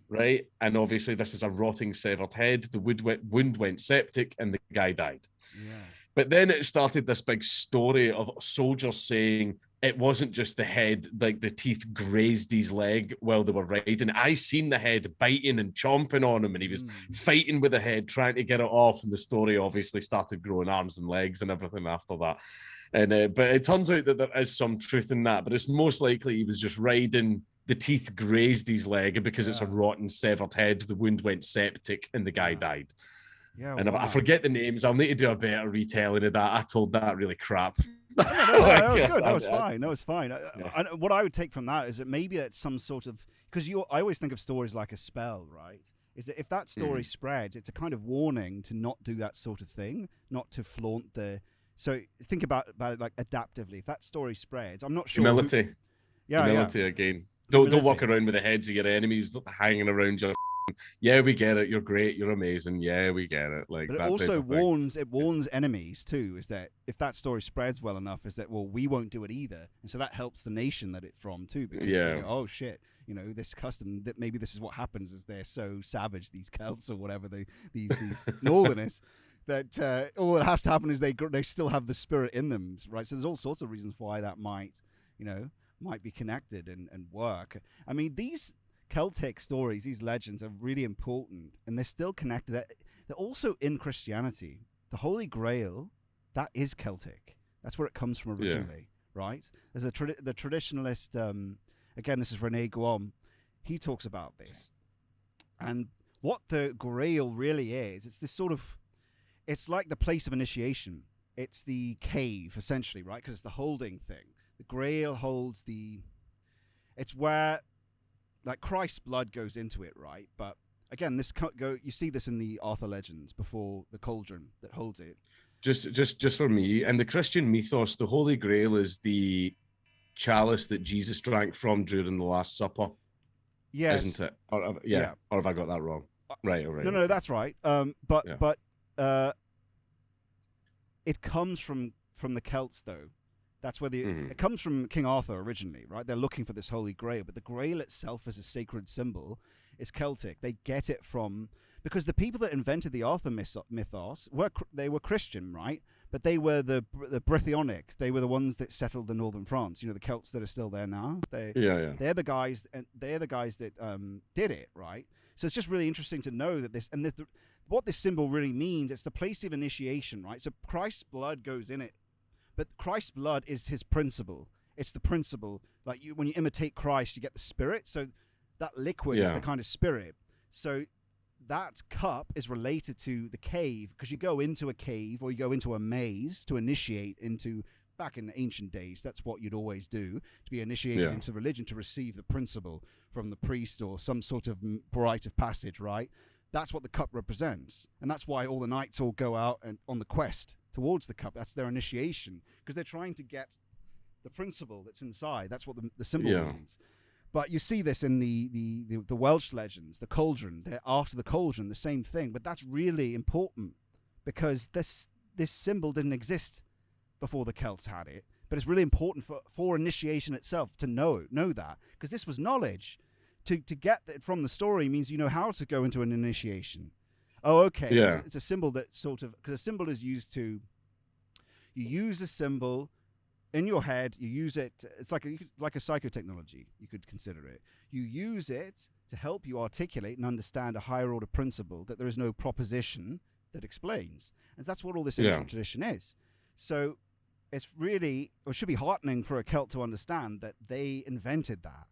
right? And obviously this is a rotting severed head. The wound went septic and the guy died. Yeah. But then it started this big story of soldiers saying it wasn't just the head, like the teeth grazed his leg while they were riding. I seen the head biting and chomping on him, and he was fighting with the head, trying to get it off. And the story obviously started growing arms and legs and everything after that. And but it turns out that there is some truth in that, but it's most likely he was just riding. The teeth grazed his leg, because it's a rotten severed head. The wound went septic, and the guy died. Yeah, and I forget the names. I'll need to do a better retelling of that. I told that really crap. No, that was good. That was fine. That was fine. What I would take from that is that maybe that's some sort of, because I always think of stories like a spell, right? Is that if that story spreads, it's a kind of warning to not do that sort of thing, not to flaunt the. So think about it like adaptively. If that story spreads, I'm not sure. Humility. Humility again. Don't walk around with the heads of your enemies hanging around you. Yeah, we get it. You're great. You're amazing. Yeah, we get it. Like, but it also warns enemies too. Is that if that story spreads well enough, is that, well, we won't do it either, and so that helps the nation that it's from too. Because they go, oh shit, you know, this custom, that maybe this is what happens, is they're so savage, these Celts or whatever, these northerners, that all that has to happen is they still have the spirit in them, right? So there's all sorts of reasons why that might be connected and work. I mean, these Celtic stories, these legends, are really important, and they're still connected. They're also in Christianity. The Holy Grail, that is Celtic. That's where it comes from originally, right? There's the traditionalist, again, this is René Guam, he talks about this. And what the Grail really is, it's this sort of, it's like the place of initiation. It's the cave, essentially, right? Because it's the holding thing. The Grail holds it's where, like, Christ's blood goes into it, right? But again, you see this in the Arthur legends before the cauldron that holds it. Just for me, and the Christian mythos, the Holy Grail is the chalice that Jesus drank from during the Last Supper. Yes, isn't it? Or have I got that wrong? Right, all right. No, that's right. But it comes from the Celts, though. That's where it comes from King Arthur originally, right? They're looking for this Holy Grail, but the Grail itself as a sacred symbol is Celtic. They get it from, because the people that invented the Arthur mythos were Christian, right? But they were the Britonic. They were the ones that settled the northern France. You know, the Celts that are still there now. They're the guys, and they're the guys that did it, right? So it's just really interesting to know that what this symbol really means. It's the place of initiation, right? So Christ's blood goes in it. But Christ's blood is his principle. It's the principle. Like, when you imitate Christ, you get the spirit. So that liquid is the kind of spirit. So that cup is related to the cave, because you go into a cave or you go into a maze to initiate into, back in ancient days, that's what you'd always do, to be initiated into religion, to receive the principle from the priest or some sort of rite of passage, right? That's what the cup represents. And that's why all the knights all go out and on the quest towards the cup. That's their initiation, because they're trying to get the principle that's inside. That's what the symbol means. But you see this in the Welsh legends, the cauldron. After the cauldron, the same thing. But that's really important, because this symbol didn't exist before the Celts had it. But it's really important for initiation itself to know that, because this was knowledge. To get it from the story means you know how to go into an initiation. Oh, okay. Yeah. It's a symbol that sort of, because a symbol is used to, you use a symbol in your head, you use it, it's like a psychotechnology, you could consider it. You use it to help you articulate and understand a higher order principle that there is no proposition that explains. And that's what all this ancient tradition is. So it's really, or should be heartening for a Celt to understand that they invented that.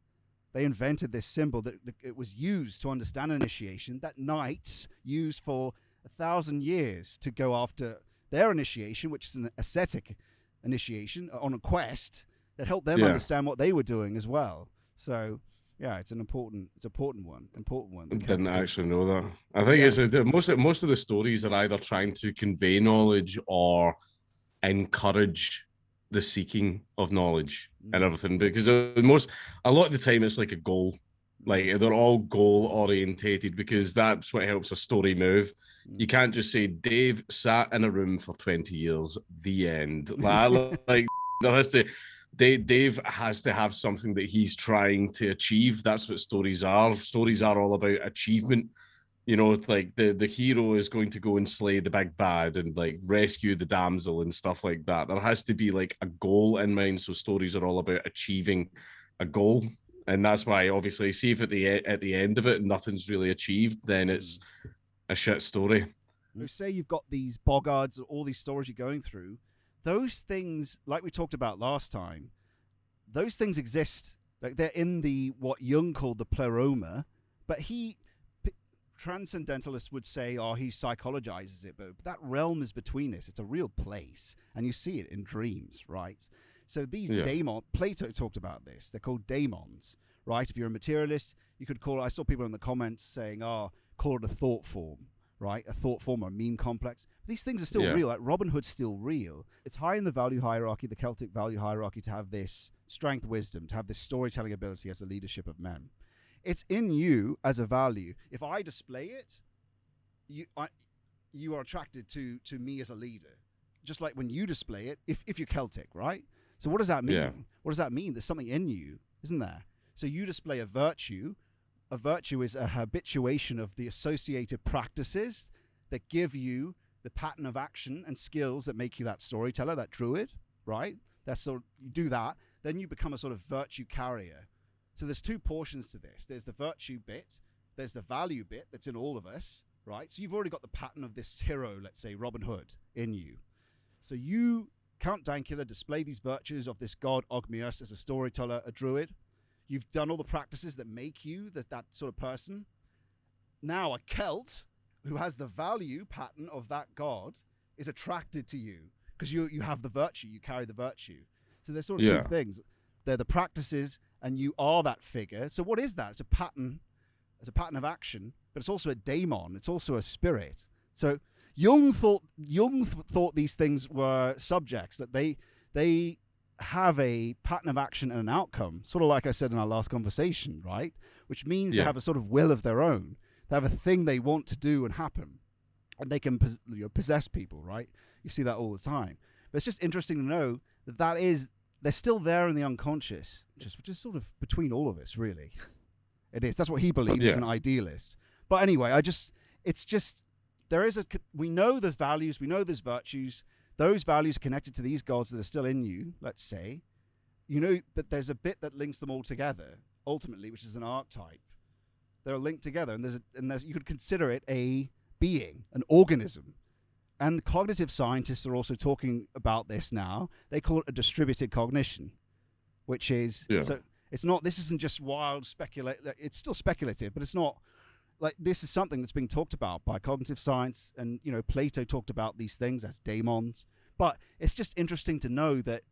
They invented this symbol that it was used to understand initiation that knights used for 1,000 years to go after their initiation, which is an ascetic initiation on a quest that helped them understand what they were doing as well. So yeah, it's an important one. I didn't actually know that. I think it's most of the stories are either trying to convey knowledge or encourage the seeking of knowledge and everything, because a lot of the time it's like a goal. Like they're all goal orientated, because that's what helps a story move. You can't just say Dave sat in a room for 20 years, the end. Like there has to, Dave has to have something that he's trying to achieve. That's what stories are. Stories are all about achievement. You know, it's like the hero is going to go and slay the big bad and like rescue the damsel and stuff like that. There has to be like a goal in mind. So stories are all about achieving a goal. And that's why, obviously, see if at the end of it nothing's really achieved, then it's a shit story. You say you've got these boggards, all these stories you're going through. Those things, like we talked about last time, those things exist. Like they're in the what Jung called the pleroma, but transcendentalists would say, he psychologizes it, but that realm is between us. It's a real place, and you see it in dreams, right? So these daemons, Plato talked about this. They're called daemons, right? If you're a materialist, you could call it, I saw people in the comments saying, call it a thought form, right? A thought form or a meme complex. These things are still real. Like Robin Hood's still real. It's high in the value hierarchy, the Celtic value hierarchy, to have this strength, wisdom, to have this storytelling ability as the leadership of men. It's in you as a value. If I display it, you are attracted to me as a leader. Just like when you display it, if you're Celtic, right? So what does that mean? Yeah. What does that mean? There's something in you, isn't there? So you display a virtue. A virtue is a habituation of the associated practices that give you the pattern of action and skills that make you that storyteller, that druid, right? That's sort of, you do that, then you become a sort of virtue carrier. So there's two portions to this. There's the virtue bit, there's the value bit that's in all of us, right? So you've already got the pattern of this hero, let's say Robin Hood, in you. So you, Count Dankula, display these virtues of this god Ogmius as a storyteller, a druid. You've done all the practices that make you that sort of person. Now a Celt who has the value pattern of that god is attracted to you because you have the virtue, you carry the virtue. So there's sort of two things. They're the practices and you are that figure. So what is that? It's a pattern. It's a pattern of action, but it's also a daemon. It's also a spirit. So Jung thought these things were subjects, that they have a pattern of action and an outcome, sort of like I said in our last conversation, right? Which means they have a sort of will of their own. They have a thing they want to do and happen, and they can possess people, right? You see that all the time. But it's just interesting to know that they're still there in the unconscious, which is sort of between all of us, really. It is. That's what he believes as an idealist. But anyway, we know the values, we know there's virtues. Those values are connected to these gods that are still in you, let's say. But there's a bit that links them all together, ultimately, which is an archetype. They're linked together, and you could consider it a being, an organism. And cognitive scientists are also talking about this now. They call it a distributed cognition, which is so it's not. This isn't just wild speculation. It's still speculative, but it's not like this is something that's being talked about by cognitive science. And Plato talked about these things as daemons. But it's just interesting to know that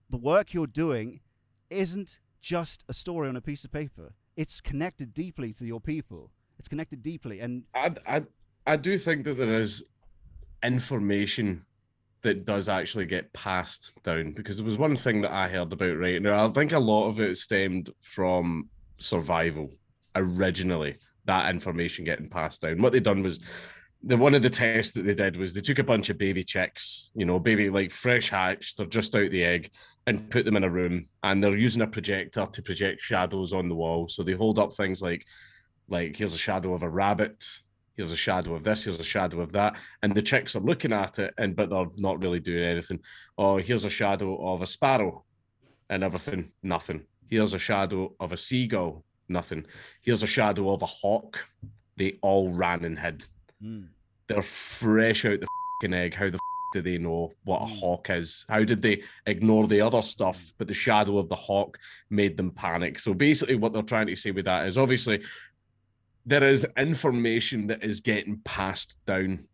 the work you're doing isn't just a story on a piece of paper. It's connected deeply to your people. It's connected deeply, and I do think that there is information that does actually get passed down, because there was one thing that I heard about right now. I think a lot of it stemmed from survival originally, that information getting passed down. What they done was one of the tests that they did was they took a bunch of baby chicks, baby like fresh hatched, they're just out the egg, and put them in a room, and they're using a projector to project shadows on the wall. So they hold up things like here's a shadow of a rabbit, here's a shadow of this, here's a shadow of that. And the chicks are looking at it, but they're not really doing anything. Oh, here's a shadow of a sparrow and everything, nothing. Here's a shadow of a seagull, nothing. Here's a shadow of a hawk. They all ran and hid. They're fresh out the egg. How the do they know what a hawk is? How did they ignore the other stuff, but the shadow of the hawk made them panic? So basically what they're trying to say with that is obviously there is information that is getting passed down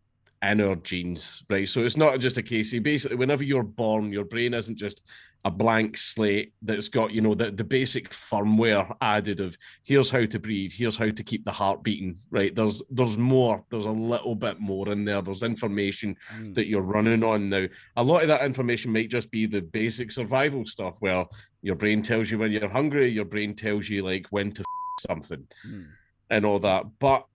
in our genes, right? So it's not just a case of basically whenever you're born, your brain isn't just a blank slate that's got, you know, the basic firmware added of here's how to breathe, here's how to keep the heart beating, right? There's more, there's a little bit more in there. There's information that you're running on now. A lot of that information might just be the basic survival stuff where your brain tells you when you're hungry, your brain tells you like when to something and all that. But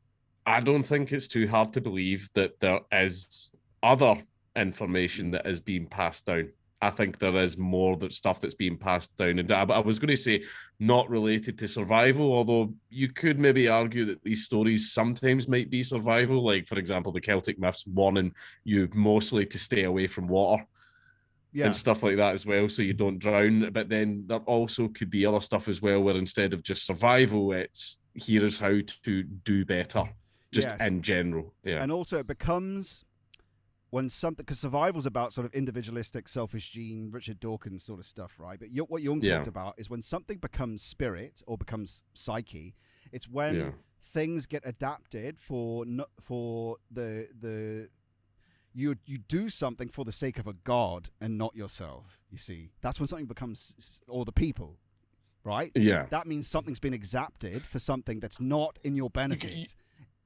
I don't think it's too hard to believe that there is other information that is being passed down. I think there is more that stuff that's being passed down. And I was going to say not related to survival, although you could maybe argue that these stories sometimes might be survival. Like, for example, the Celtic myths warning you mostly to stay away from water and stuff like that as well, so you don't drown. But then there also could be other stuff as well where instead of just survival, it's here's how to do better, just in general. Yeah. And also it becomes... when something, because survival's about sort of individualistic, selfish gene, Richard Dawkins sort of stuff, right? But what Jung talked about is when something becomes spirit or becomes psyche, it's when things get adapted for the you do something for the sake of a god and not yourself. You see, that's when something becomes, or the people, right? Yeah, that means something's been exapted for something that's not in your benefit.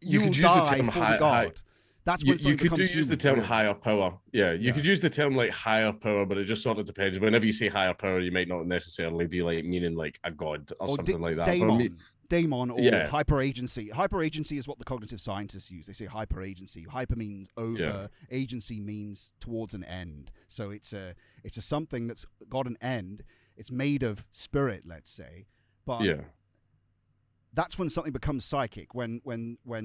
You will could use die the term for the god. That's when you could use human, the term really. higher power. Yeah, you could use the term like higher power, but it just sort of depends. Whenever you say higher power, you might not necessarily be like meaning like a god or something like that. Daemon or hyper agency. Hyper agency is what the cognitive scientists use. They say hyper agency. Hyper means over. Agency means towards an end. So it's a something that's got an end. It's made of spirit, let's say. But that's when something becomes psychic. When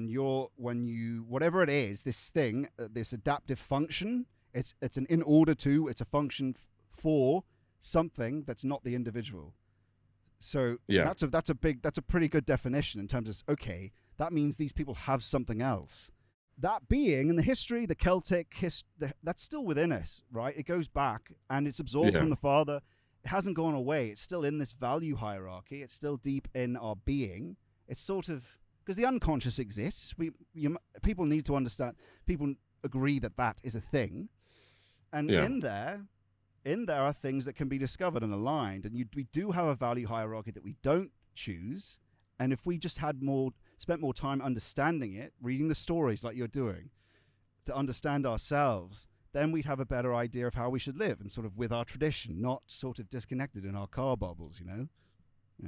you whatever it is, this thing, this adaptive function, it's an in order to, it's a function for something that's not the individual. So that's a pretty good definition in terms of, okay, that means these people have something else. That being in the history, the Celtic that's still within us, right? It goes back and it's absorbed from the father. It hasn't gone away. It's still in this value hierarchy. It's still deep in our being. It's sort of, because the unconscious exists. People need to understand. People agree that is a thing, and in there are things that can be discovered and aligned. And we do have a value hierarchy that we don't choose. And if we just spent more time understanding it, reading the stories like you're doing, to understand ourselves, then we'd have a better idea of how we should live and sort of with our tradition, not sort of disconnected in our car bubbles, you know?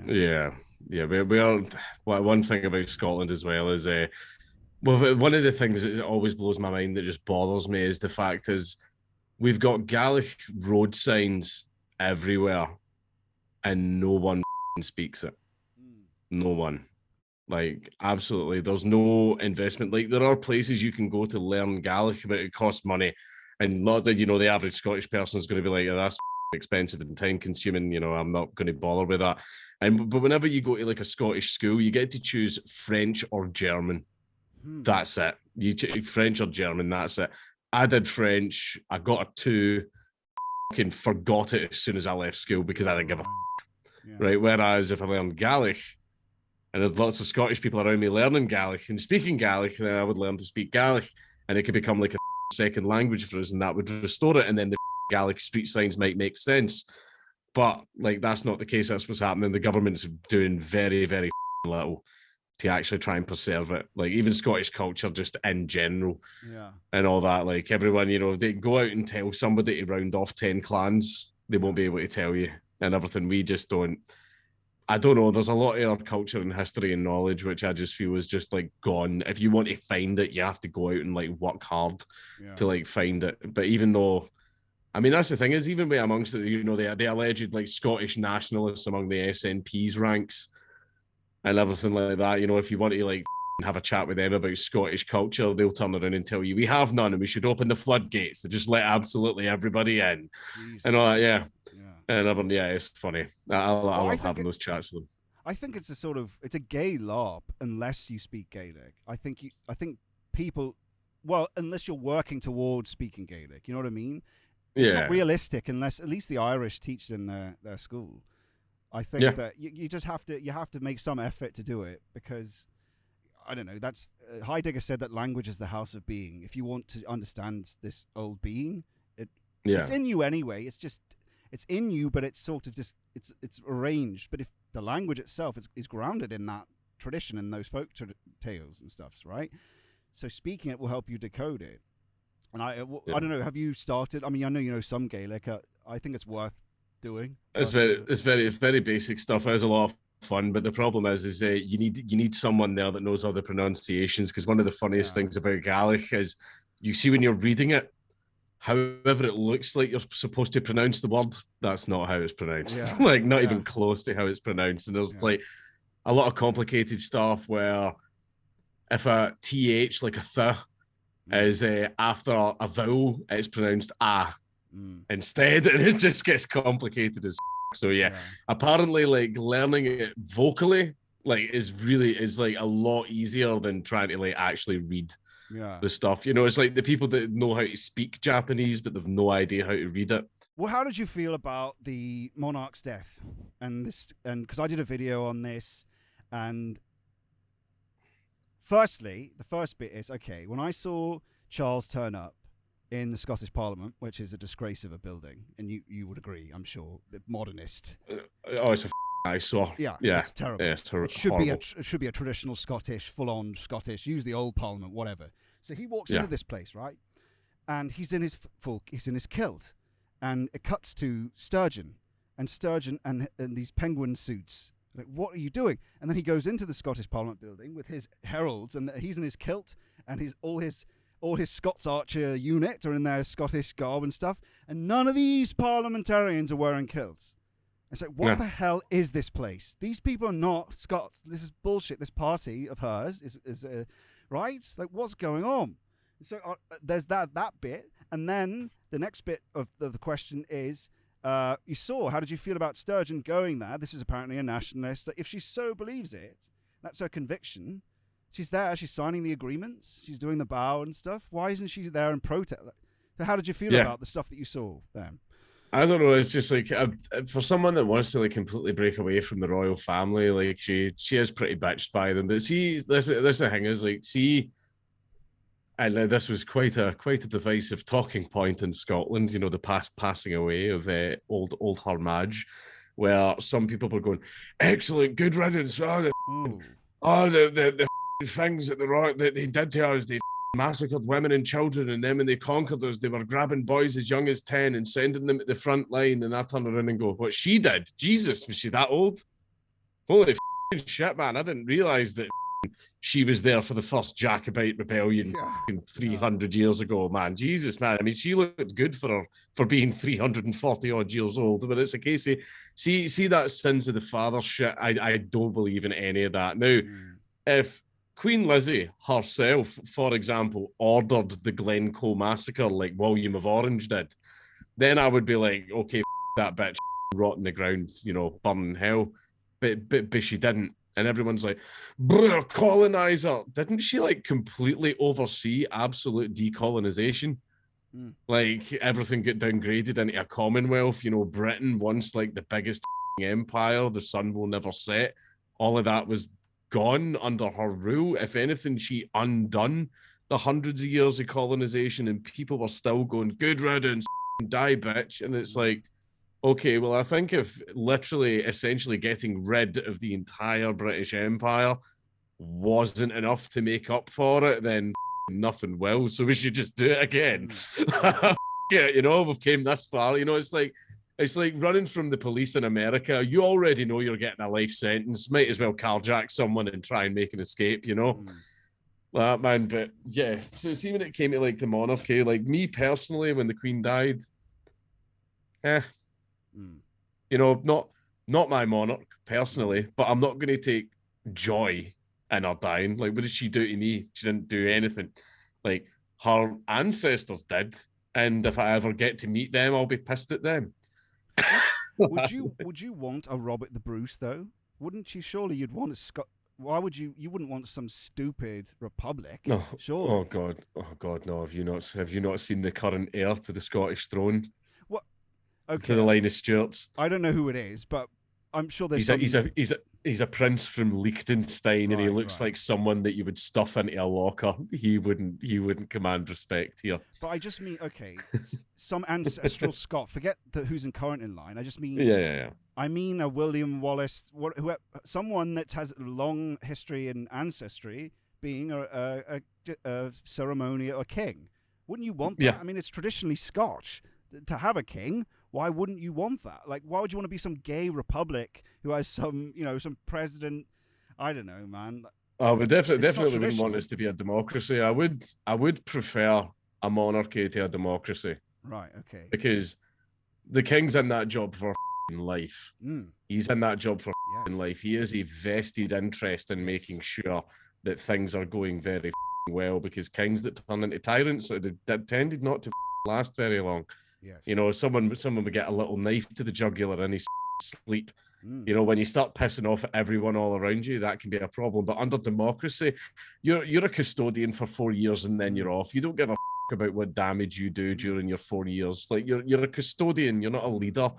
We are. Well, one thing about Scotland as well is, one of the things that always blows my mind that just bothers me is the fact is we've got Gaelic road signs everywhere and no one speaks it. No one. Like, absolutely. There's no investment. Like, there are places you can go to learn Gaelic, but it costs money. And not that, the average Scottish person is going to be like, that's expensive and time consuming, I'm not going to bother with that. But whenever you go to like a Scottish school, you get to choose French or German. That's it. You choose French or German, that's it. I did French. I got a 2. Fucking forgot it as soon as I left school because I didn't give a right? Whereas if I learned Gaelic, and there's lots of Scottish people around me learning Gaelic and speaking Gaelic, then I would learn to speak Gaelic, and it could become like a second language for us, and that would restore it, and then the Gaelic street signs might make sense. But like, that's not the case. That's what's happening. The government's doing very, very little to actually try and preserve it. Like, even Scottish culture, just in general, and all that. Like, everyone, they go out and tell somebody to round off 10 clans, they won't be able to tell you, and everything. We just don't. I don't know. There's a lot of our culture and history and knowledge which I just feel is just like gone. If you want to find it, you have to go out and like work hard to like find it. But even though, I mean, that's the thing is, even amongst the alleged like Scottish nationalists among the SNP's ranks and everything like that, if you want to like have a chat with them about Scottish culture, they'll turn around and tell you we have none and we should open the floodgates to just let absolutely everybody in. Jesus. And all that. And it's funny. I love having those chats with them. I think it's a gay LARP unless you speak Gaelic. I think people well, unless you're working towards speaking Gaelic, you know what I mean? It's not Yeah. realistic unless at least the Irish teach it in their school. I think Yeah. that you just have to make some effort to do it, because I don't know. That's Heidegger said that language is the house of being. If you want to understand this old being, it's in you anyway. It's in you, but it's sort of just it's arranged. But if the language itself is grounded in that tradition and those folk tales and stuff, right? So speaking it will help you decode it. And I don't know. Have you started? I mean, I know you know some Gaelic. I think it's worth doing. It's very basic stuff. It was a lot of fun, but the problem is you need someone there that knows all the pronunciations, because one of the funniest things about Gaelic is you see when you're reading it, however it looks like you're supposed to pronounce the word, that's not how it's pronounced. Like not even close to how it's pronounced. And there's like a lot of complicated stuff where if a th, like a th, is after a vowel, it's pronounced ah instead, and it just gets complicated as so apparently like learning it vocally like is like a lot easier than trying to like actually read the stuff. You know, it's like the people that know how to speak Japanese but they've no idea how to read it. Well, how did you feel about the monarch's death and because I did a video on this, and firstly the first bit is, okay, when I saw Charles turn up in the Scottish Parliament, which is a disgrace of a building, and you would agree, I'm sure, modernist. It's a eyesore. Yeah, it's terrible. Yeah, it should be a traditional Scottish, full-on Scottish. Use the old Parliament, whatever. So he walks into this place, right, and he's in his kilt, and it cuts to Sturgeon and these penguin suits. Like, what are you doing? And then he goes into the Scottish Parliament building with his heralds, and he's in his kilt, and all his Scots Archer unit are in their Scottish garb and stuff, and none of these parliamentarians are wearing kilts. It's like, what the hell is this place? These people are not Scots. This is bullshit. This party of hers is right? Like, what's going on? So there's that bit, and then the next bit of the question is, how did you feel about Sturgeon going there? This is apparently a nationalist. If she so believes it, that's her conviction. She's there. She's signing the agreements. She's doing the bow and stuff. Why isn't she there in protest? So how did you feel about the stuff that you saw there? I don't know. It's just like for someone that wants to like completely break away from the royal family, like she is pretty bitched by them. But see, this the thing is like, and this was quite a divisive talking point in Scotland. You know, the passing away of old Her Madge, where some people were going, "Excellent, good riddance." The things that they did to us, they massacred women and children, and then when they conquered us, they were grabbing boys as young as 10 and sending them at the front line. And I turned around and go, what she did? Jesus, was she that old? Holy shit, man. I didn't realize that she was there for the first Jacobite rebellion 300 years ago, man. Jesus, man. I mean, she looked good for being 340 odd years old, but it's a case of see that sins of the father shit. I don't believe in any of that. Now, if Queen Lizzie herself, for example, ordered the Glencoe massacre like William of Orange did, then I would be like, okay, that bitch, rot in the ground, you know, burn in hell. But she didn't. And everyone's like, colonizer. Didn't she like completely oversee absolute decolonization? Like everything got downgraded into a commonwealth. You know, Britain, once like the biggest empire, the sun will never set. All of that was gone under her rule. If anything, she undone the hundreds of years of colonization, and people were still going, good riddance, die, bitch. And it's like, okay, well, I think if literally essentially getting rid of the entire British Empire wasn't enough to make up for it, then nothing will. So we should just do it again. Yeah, you know, we've came this far. You know, it's like running from the police in America. You already know you're getting a life sentence. Might as well carjack someone and try and make an escape, you know? That, man. But yeah, so see, when it came to like the monarchy, like me personally, when the Queen died, you know, not my monarch personally, but I'm not going to take joy in her dying. Like, what did she do to me? She didn't do anything. Like, her ancestors did, and if I ever get to meet them, I'll be pissed at them. Would you want a Robert the Bruce though? Wouldn't you? Surely you'd want why would you wouldn't want some stupid republic? No. Surely. Oh God, no. Have you not seen the current heir to the Scottish throne? What? To the Okay. line of Stuarts. I don't know who it is, but I'm sure there's He's a prince from Liechtenstein, and he looks Right. like someone that you would stuff into a locker. He wouldn't command respect here. But I just mean, okay, some ancestral Scot. Forget who's in current in line. I just mean, Yeah. I mean a William Wallace, someone that has a long history and ancestry, being a ceremonial a king. Wouldn't you want that? Yeah. I mean, it's traditionally Scotch to have a king. Why wouldn't you want that? Like, why would you want to be some gay republic who has some president? I don't know, man. I would definitely wouldn't want traditional. us to be a democracy. I would prefer a monarchy to a democracy. Right. Okay. Because the king's in that job for life. He's in that job for life. He has a vested interest in making sure that things are going very well, because kings that turn into tyrants that tended not to last very long. Yes. You know, someone would get a little knife to the jugular in his sleep. You know, when you start pissing off everyone all around you, that can be a problem. But under democracy, you're a custodian for 4 years and then you're off. You don't give a about what damage you do during your 4 years. Like, you're a custodian. You're not a leader.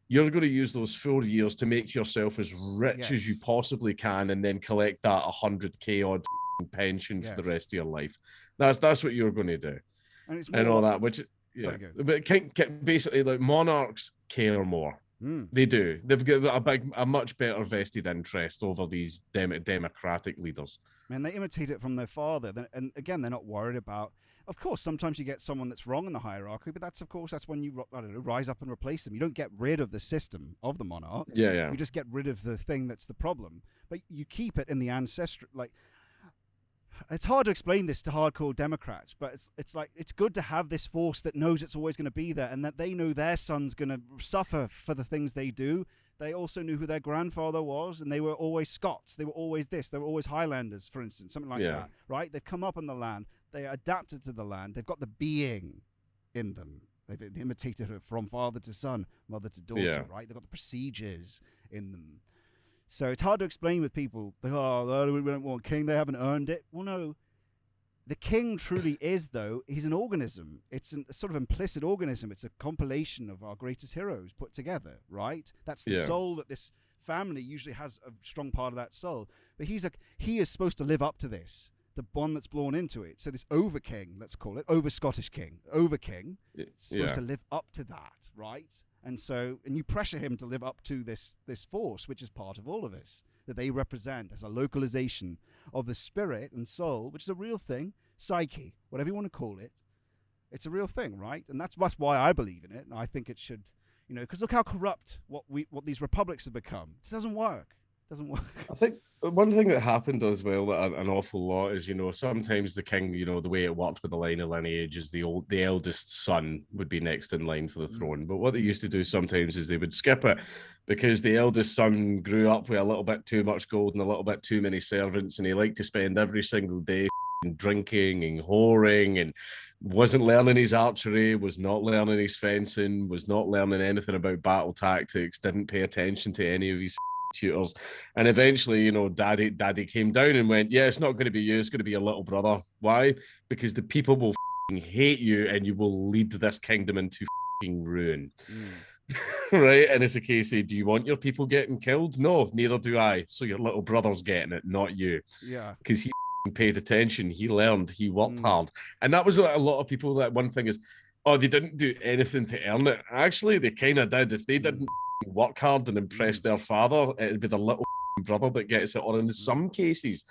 You're going to use those 4 years to make yourself as rich as you possibly can, and then collect that 100K odd pension for the rest of your life. That's what you're going to do, and it's more and all that. Which, Sorry, but basically, like, monarchs care more. They do. They've got a much better vested interest over these democratic leaders. Man, they imitate it from their father, and again, they're not worried about. Of course, sometimes you get someone that's wrong in the hierarchy, but that's when you rise up and replace them. You don't get rid of the system of the monarch. Yeah. You just get rid of the thing that's the problem, but you keep it in the ancestral. Like, it's hard to explain this to hardcore Democrats, but it's like, it's good to have this force that knows it's always going to be there, and that they know their son's going to suffer for the things they do. They also knew who their grandfather was, and they were always Scots. They were always this. They were always Highlanders, for instance, something like that, right? They've come up on the land. They are adapted to the land. They've got the being in them. They've imitated it from father to son, mother to daughter, right? They've got the procedures in them. So it's hard to explain with people. Like, oh, we don't want a king. They haven't earned it. Well, no. The king truly is, though, he's an organism. It's a sort of implicit organism. It's a compilation of our greatest heroes put together, right? That's the soul that this family usually has, a strong part of that soul. But he is supposed to live up to this, the one that's born into it. So this over king, let's call it, over Scottish king, over king, supposed to live up to that, right? And you pressure him to live up to this force, which is part of all of us, that they represent as a localization of the spirit and soul, which is a real thing, psyche, whatever you want to call it. It's a real thing, right? And that's why I believe in it. And I think it should, because look how corrupt what these republics have become. It doesn't work. I think one thing that happened as well an awful lot is, sometimes the king, the way it worked with the line of lineage is the eldest son would be next in line for the throne. But what they used to do sometimes is they would skip it, because the eldest son grew up with a little bit too much gold and a little bit too many servants, and he liked to spend every single day drinking and whoring, and wasn't learning his archery, was not learning his fencing, was not learning anything about battle tactics, didn't pay attention to any of his tutors. And eventually, daddy came down and went, it's not going to be you, it's going to be your little brother. Why? Because the people will hate you, and you will lead this kingdom into ruin. Right? And it's a case of, do you want your people getting killed? No, neither do I. So your little brother's getting it, not you. Yeah. Because he paid attention, he learned, he worked hard. And that was a lot of people, that one thing is, they didn't do anything to earn it. Actually, they kind of did. If they didn't work hard and impress their father, it'd be their little brother that gets it, or in some cases,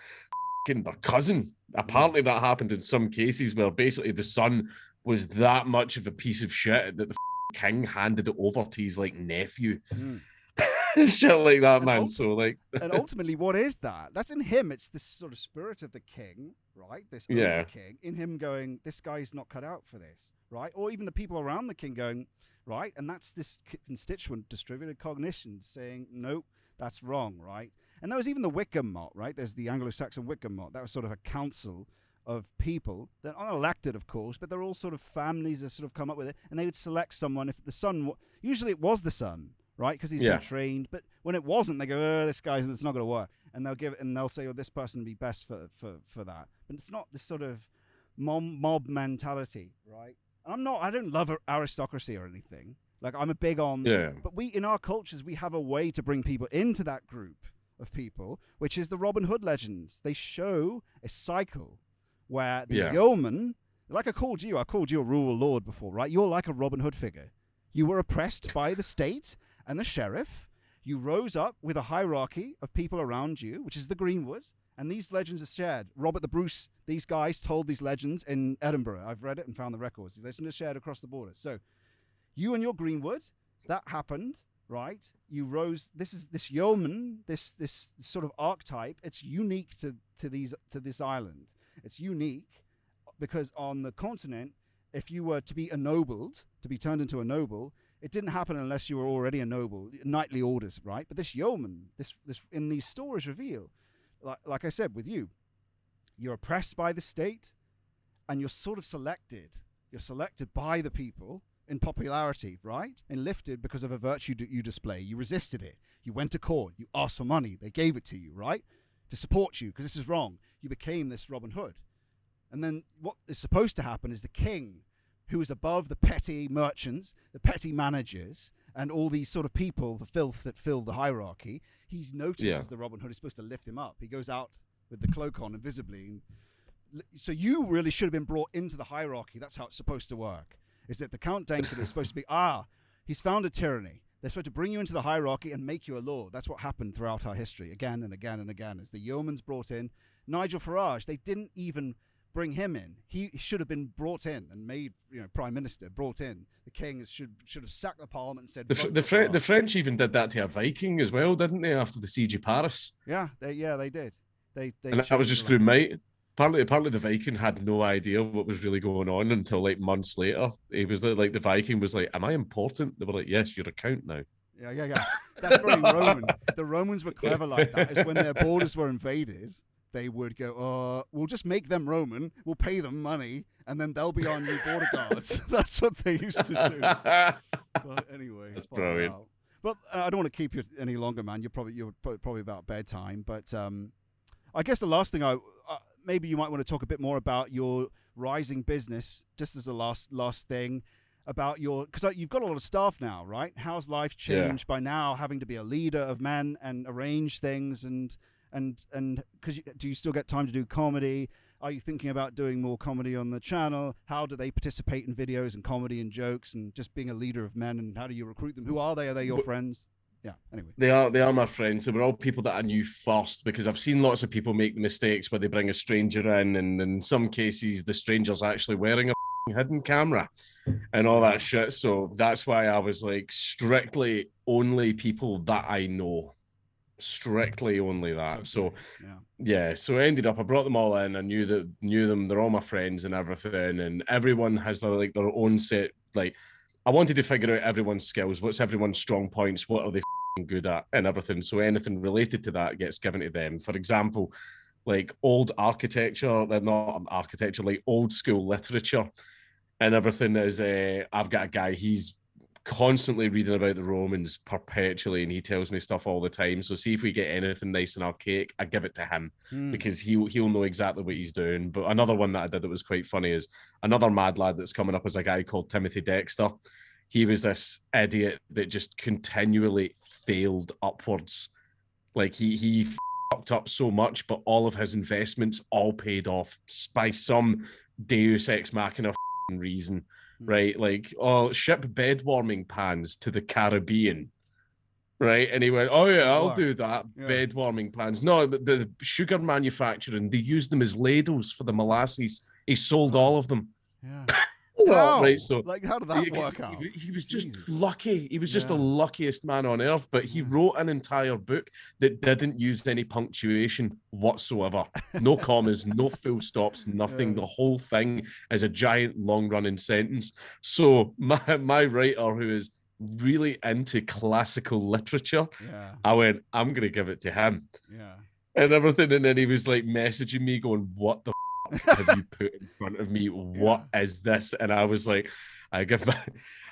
their cousin. Apparently that happened in some cases, where basically the son was that much of a piece of shit that the king handed it over to his nephew. Shit like that, man. And ultimately, what is that? That's in him. It's this sort of spirit of the king, right? This king in him going, this guy's not cut out for this, right? Or even the people around the king going, right? And that's this constituent distributed cognition saying, nope, that's wrong, right? And there was even the Wickham Mott, right? There's the Anglo-Saxon Wickham Mott. That was sort of a council of people. They're unelected, of course, but they're all sort of families that sort of come up with it. And they would select someone. If the son, usually it was the son, right? Because he's been trained. But when it wasn't, they go, oh, this guy's, it's not going to work. And they'll give it, and they'll say, oh, this person would be best for that. But it's not this sort of mob mentality, right? And I don't love aristocracy or anything. Like, I'm a big on, but in our cultures, we have a way to bring people into that group of people, which is the Robin Hood legends. They show a cycle where the yeoman, like I called you a rural lord before, right? You're like a Robin Hood figure. You were oppressed by the state and the sheriff. You rose up with a hierarchy of people around you, which is the Greenwood, and these legends are shared. Robert the Bruce, these guys told these legends in Edinburgh. I've read it and found the records. These legends are shared across the border. So you and your Greenwood, that happened, right? You rose. This yeoman, this sort of archetype. It's unique to this island. It's unique because on the continent, if you were to be ennobled, to be turned into a noble, it didn't happen unless you were already a noble. Knightly orders, right? But this yeoman, this in these stories reveal, like I said with you, you're oppressed by the state, and you're sort of selected. You're selected by the people in popularity, right? And lifted because of a virtue you display. You resisted it. You went to court. You asked for money. They gave it to you, right? To support you, because this is wrong. You became this Robin Hood. And then what is supposed to happen is the king, who is above the petty merchants, the petty managers, and all these sort of people, the filth that fill the hierarchy, he notices the Robin Hood is supposed to lift him up. He goes out with the cloak on invisibly. So you really should have been brought into the hierarchy. That's how it's supposed to work. Is that the Count Dankula is supposed to be, he's found a tyranny. They're supposed to bring you into the hierarchy and make you a lord. That's what happened throughout our history, again and again and again. As the yeoman's brought in, Nigel Farage, they didn't even bring him in. He should have been brought in and made, prime minister, brought in. The king should have sacked the parliament and said... The French even did that to a Viking as well, didn't they, after the siege of Paris? Yeah, they did. They and that was just through might. Apparently the Viking had no idea what was really going on until like months later. He was like, the Viking was like, am I important? They were like, yes, you're a count now. Yeah. That's very Roman. The Romans were clever like that. Is when their borders were invaded, they would go, we'll just make them Roman, we'll pay them money, and then they'll be our new border guards. That's what they used to do. But anyway, that's brilliant. But I don't want to keep you any longer, man. You're probably about bedtime. But I guess the last thing maybe you might want to talk a bit more about your rising business, just as a last thing, about because you've got a lot of staff now, right? How's life changed by now having to be a leader of men and arrange things and because do you still get time to do comedy? Are you thinking about doing more comedy on the channel? How do they participate in videos and comedy and jokes and just being a leader of men, and how do you recruit them? Who are they? Are they your friends? Yeah, anyway. They are my friends. So we're all people that I knew first, because I've seen lots of people make the mistakes where they bring a stranger in, and in some cases the stranger's actually wearing a hidden camera and all that shit. So that's why I was like, strictly only people that I know. Strictly only that. So so I ended up, I brought them all in. I knew them, they're all my friends and everything, and everyone has their own set. Like, I wanted to figure out everyone's skills, what's everyone's strong points, what are they good at, and everything. So anything related to that gets given to them. For example, like old architecture, not architecture, like old school literature and everything is, I've got a guy, he's constantly reading about the Romans perpetually, and he tells me stuff all the time. So see if we get anything nice and archaic, I give it to him because he'll know exactly what he's doing. But another one that I did that was quite funny is another mad lad that's coming up is a guy called Timothy Dexter. He was this idiot that just continually failed upwards. Like he fucked up so much, but all of his investments all paid off by some Deus Ex Machina reason. Right, like, ship bed warming pans to the Caribbean, right? And he went, oh yeah, I'll do that. Yeah. Bed warming pans. No, the sugar manufacturing, they used them as ladles for the molasses. He sold all of them. Yeah. Right, so like, how did that work out? He was just lucky. He was just the luckiest man on earth. But he wrote an entire book that didn't use any punctuation whatsoever. No commas, no full stops, nothing. The whole thing is a giant long-running sentence. So my writer, who is really into classical literature, I went, I'm gonna give it to him. Yeah. And everything, and then he was like messaging me, going, "What the have you put in front of me? What is this?" And I was like, I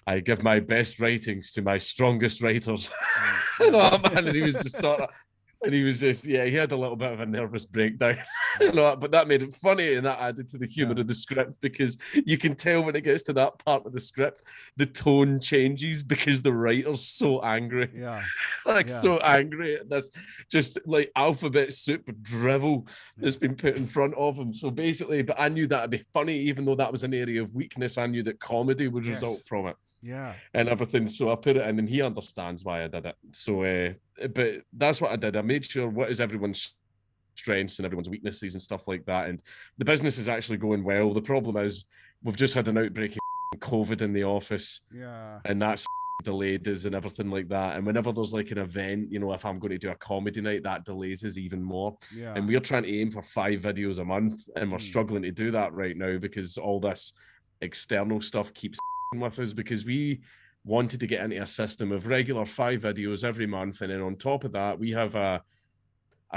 I give my best writings to my strongest writers. You know, man, and he was just sort of, and he was just, yeah, he had a little bit of a nervous breakdown, you know, but that made it funny and that added to the humor of the script, because you can tell when it gets to that part of the script, the tone changes because the writer's so angry. Yeah. So angry at this just like alphabet soup drivel that's been put in front of him. So basically, but I knew that'd be funny, even though that was an area of weakness. I knew that comedy would result from it. Yeah. And everything. So I put it in and he understands why I did it. So, but that's what I did. I made sure what is everyone's strengths and everyone's weaknesses and stuff like that. And the business is actually going well. The problem is we've just had an outbreak of COVID in the office. Yeah. And that's delayed us and everything like that. And whenever there's like an event, you know, if I'm going to do a comedy night, that delays us even more. Yeah. And we're trying to aim for 5 videos a month. And we're struggling to do that right now because all this external stuff keeps with us, because we wanted to get into a system of regular 5 videos every month, and then on top of that we have a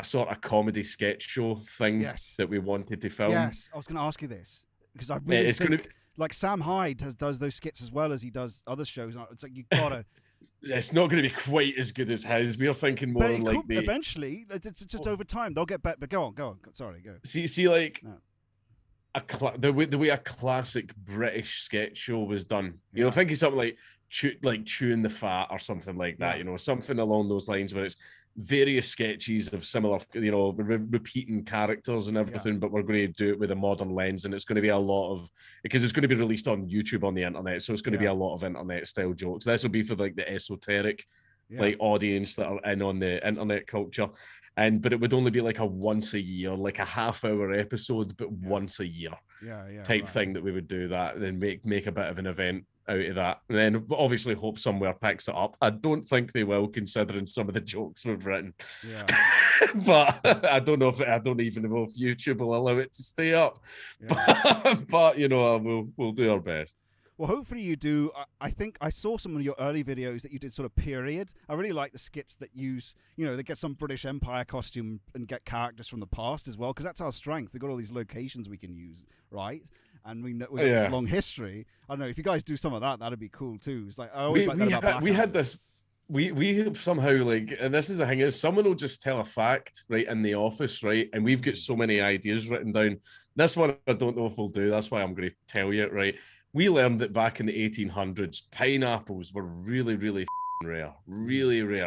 sort of comedy sketch show thing that we wanted to film. Yes, I was going to ask you this because I really think like Sam Hyde does those skits as well as he does other shows. It's like you gotta. It's not going to be quite as good as his. We are thinking more like eventually. It's just over time they'll get better. But go on. Sorry, go. See, like. No. The way a classic British sketch show was done, you know, thinking something like chewing the fat or something like that, you know, something along those lines, where it's various sketches of similar, you know, repeating characters and everything, but we're going to do it with a modern lens, and it's going to be a lot of, because it's going to be released on YouTube on the internet, so it's going to be a lot of internet style jokes. This will be for like the esoteric like audience that are in on the internet culture. But it would only be like a once a year, like a half-hour episode, but once a year type thing that we would do that, and then make a bit of an event out of that. And then obviously hope somewhere picks it up. I don't think they will, considering some of the jokes we've written. Yeah. But I don't even know if YouTube will allow it to stay up. Yeah. But you know, we'll do our best. Well, hopefully you do. I think I saw some of your early videos that you did sort of period. I really like the skits that use, you know, they get some British Empire costume and get characters from the past as well, because that's our strength. We've got all these locations we can use, right? And we've got this long history. I don't know, if you guys do some of that, that'd be cool too. It's like, I always like that about Black we had this. We somehow like, and this is the thing, is someone will just tell a fact right in the office, right? And we've got so many ideas written down. This one I don't know if we'll do. That's why I'm going to tell you it, right? We learned that back in the 1800s, pineapples were really, really rare,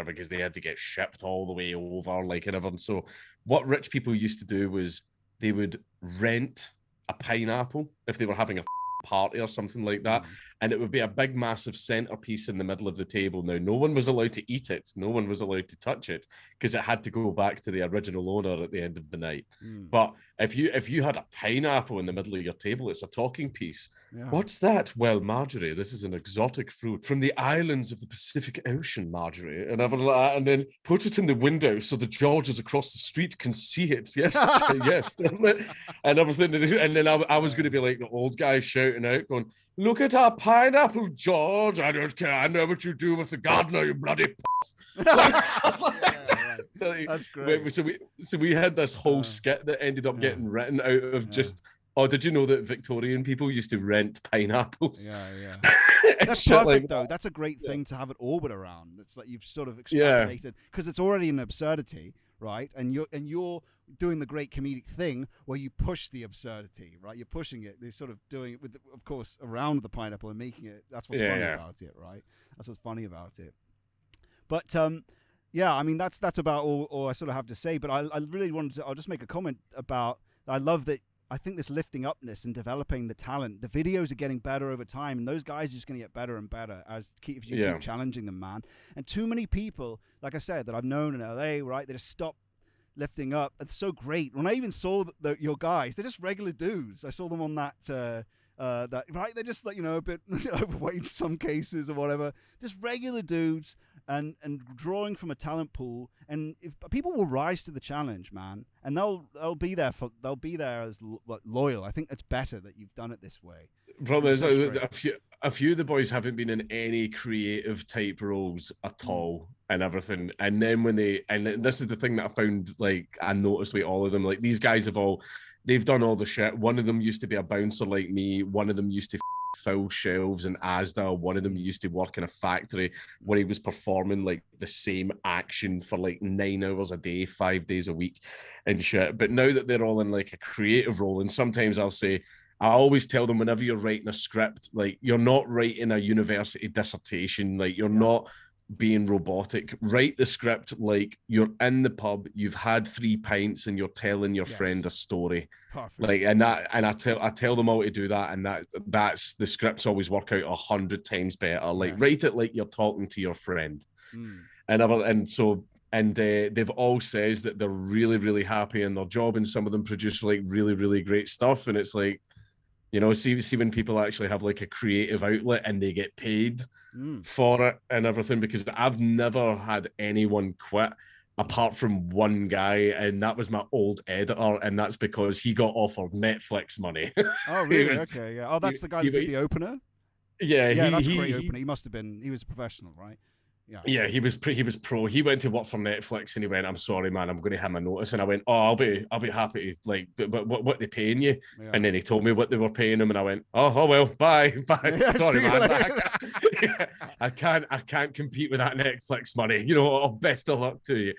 because they had to get shipped all the way over, like, and everything. So what rich people used to do was they would rent a pineapple if they were having a party or something like that, and it would be a big, massive centerpiece in the middle of the table. Now, no one was allowed to eat it. No one was allowed to touch it, because it had to go back to the original owner at the end of the night. But if you had a pineapple in the middle of your table, it's a talking piece. Yeah. What's that? Well, Marjorie, this is an exotic fruit from the islands of the Pacific Ocean, Marjorie. And everything like that, and then put it in the window so the Georges across the street can see it. Yes, yes. And everything. And then I was going to be like the old guy shouting out, going, "Look at our pineapple, George. I don't care. I know what you do with the gardener, you bloody That's great. So we had this whole skit that ended up getting written out of just, oh, did you know that Victorian people used to rent pineapples? Yeah. That's perfect, like though. That's a great thing to have it orbit around. It's like you've sort of extrapolated, because it's already an absurdity, right? And you're doing the great comedic thing where you push the absurdity, right? You're pushing it. They're sort of doing it with, of course, around the pineapple and making it. That's what's funny about it, right? That's what's funny about it. But yeah, I mean that's about all I sort of have to say. But I really wanted to. I'll just make a comment about. I love that. I think this lifting upness and developing the talent, the videos are getting better over time, and those guys are just going to get better and better if you keep challenging them, man. And too many people, like I said, that I've known in LA, right, they just stop lifting up. It's so great. When I even saw your guys, they're just regular dudes. I saw them on that right. They're just like, you know, a bit overweight in some cases or whatever. Just regular dudes. And drawing from a talent pool, and if people will rise to the challenge, man, and they'll be there as loyal. I think it's better that you've done it this way. Problem is, a few of the boys haven't been in any creative type roles at all, and everything. And then and this is the thing that I found, like, I noticed with all of them, like, these guys they've done all the shit. One of them used to be a bouncer like me. One of them used to full shelves in Asda. One of them used to work in a factory where he was performing like the same action for like 9 hours a day, 5 days a week and shit. But now that they're all in like a creative role, and sometimes I always tell them, whenever you're writing a script, like, you're not writing a university dissertation, like, you're not being robotic. Write the script like you're in the pub, you've had 3 pints, and you're telling your friend a story. Perfect. Like, and I tell them all to do that, and that's the scripts always work out 100 times better. Like, write it like you're talking to your friend. And they've all says that they're really, really happy in their job, and some of them produce like really, really great stuff. And it's like, you know, see when people actually have like a creative outlet and they get paid for it and everything, because I've never had anyone quit apart from one guy, and that was my old editor, and that's because he got offered Netflix money. Oh, really? Okay, yeah. Oh, that's the guy that did the opener? Yeah, that's a great opener. He must have been, he was a professional, right? Yeah, he was pro. He went to work for Netflix, and he went, "I'm sorry, man, I'm going to hand my notice." And I went, "Oh, I'll be happy to, like, but what they paying you?" And then he told me what they were paying him, and I went, "Oh well, bye." Sorry, man, I can't compete with that Netflix money. You know, best of luck to you.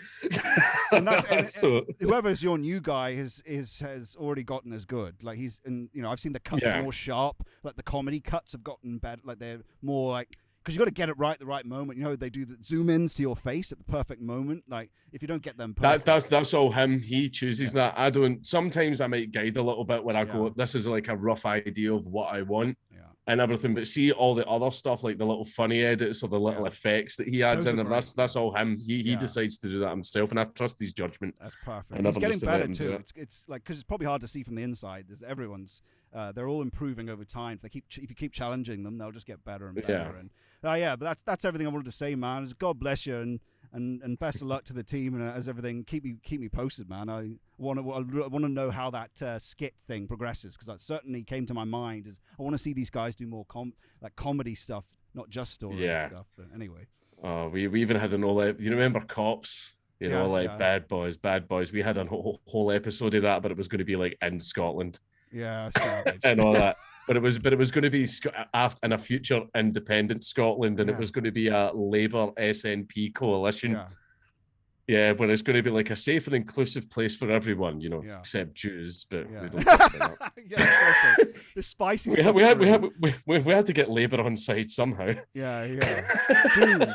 And so whoever's your new guy has already gotten as good. Like, he's, and you know, I've seen the cuts more sharp. Like, the comedy cuts have gotten better. Like, they're more like, because you got to get it right at the right moment. You know, they do the zoom ins to your face at the perfect moment. Like, if you don't get them perfect, that's all him. He chooses that. I don't. Sometimes I might guide a little bit when I go, "This is like a rough idea of what I want." And everything, but see all the other stuff, like the little funny edits or the little effects that he adds in, and that's all him. He decides to do that himself, and I trust his judgment. That's perfect. He's getting better too. It's like, because it's probably hard to see from the inside. Everyone's they're all improving over time. If you keep challenging them, they'll just get better and better. And but that's everything I wanted to say, man. God bless you, and best of luck to the team, and as everything, keep me posted, man. I want to know how that skit thing progresses, because that certainly came to my mind. Is I want to see these guys do more like comedy stuff, not just story stuff. But anyway, we even had an old, you remember Cops? You know, like Bad Boys. We had a whole episode of that, but it was going to be like in Scotland. Yeah, savage. And all that. But it was going to be in a future independent Scotland, and it was going to be a Labour SNP coalition. Yeah, but it's going to be like a safe and inclusive place for everyone, you know, except Jews. But we don't talk about that. The spicy stuff. We had to get Labour on side somehow. Dude.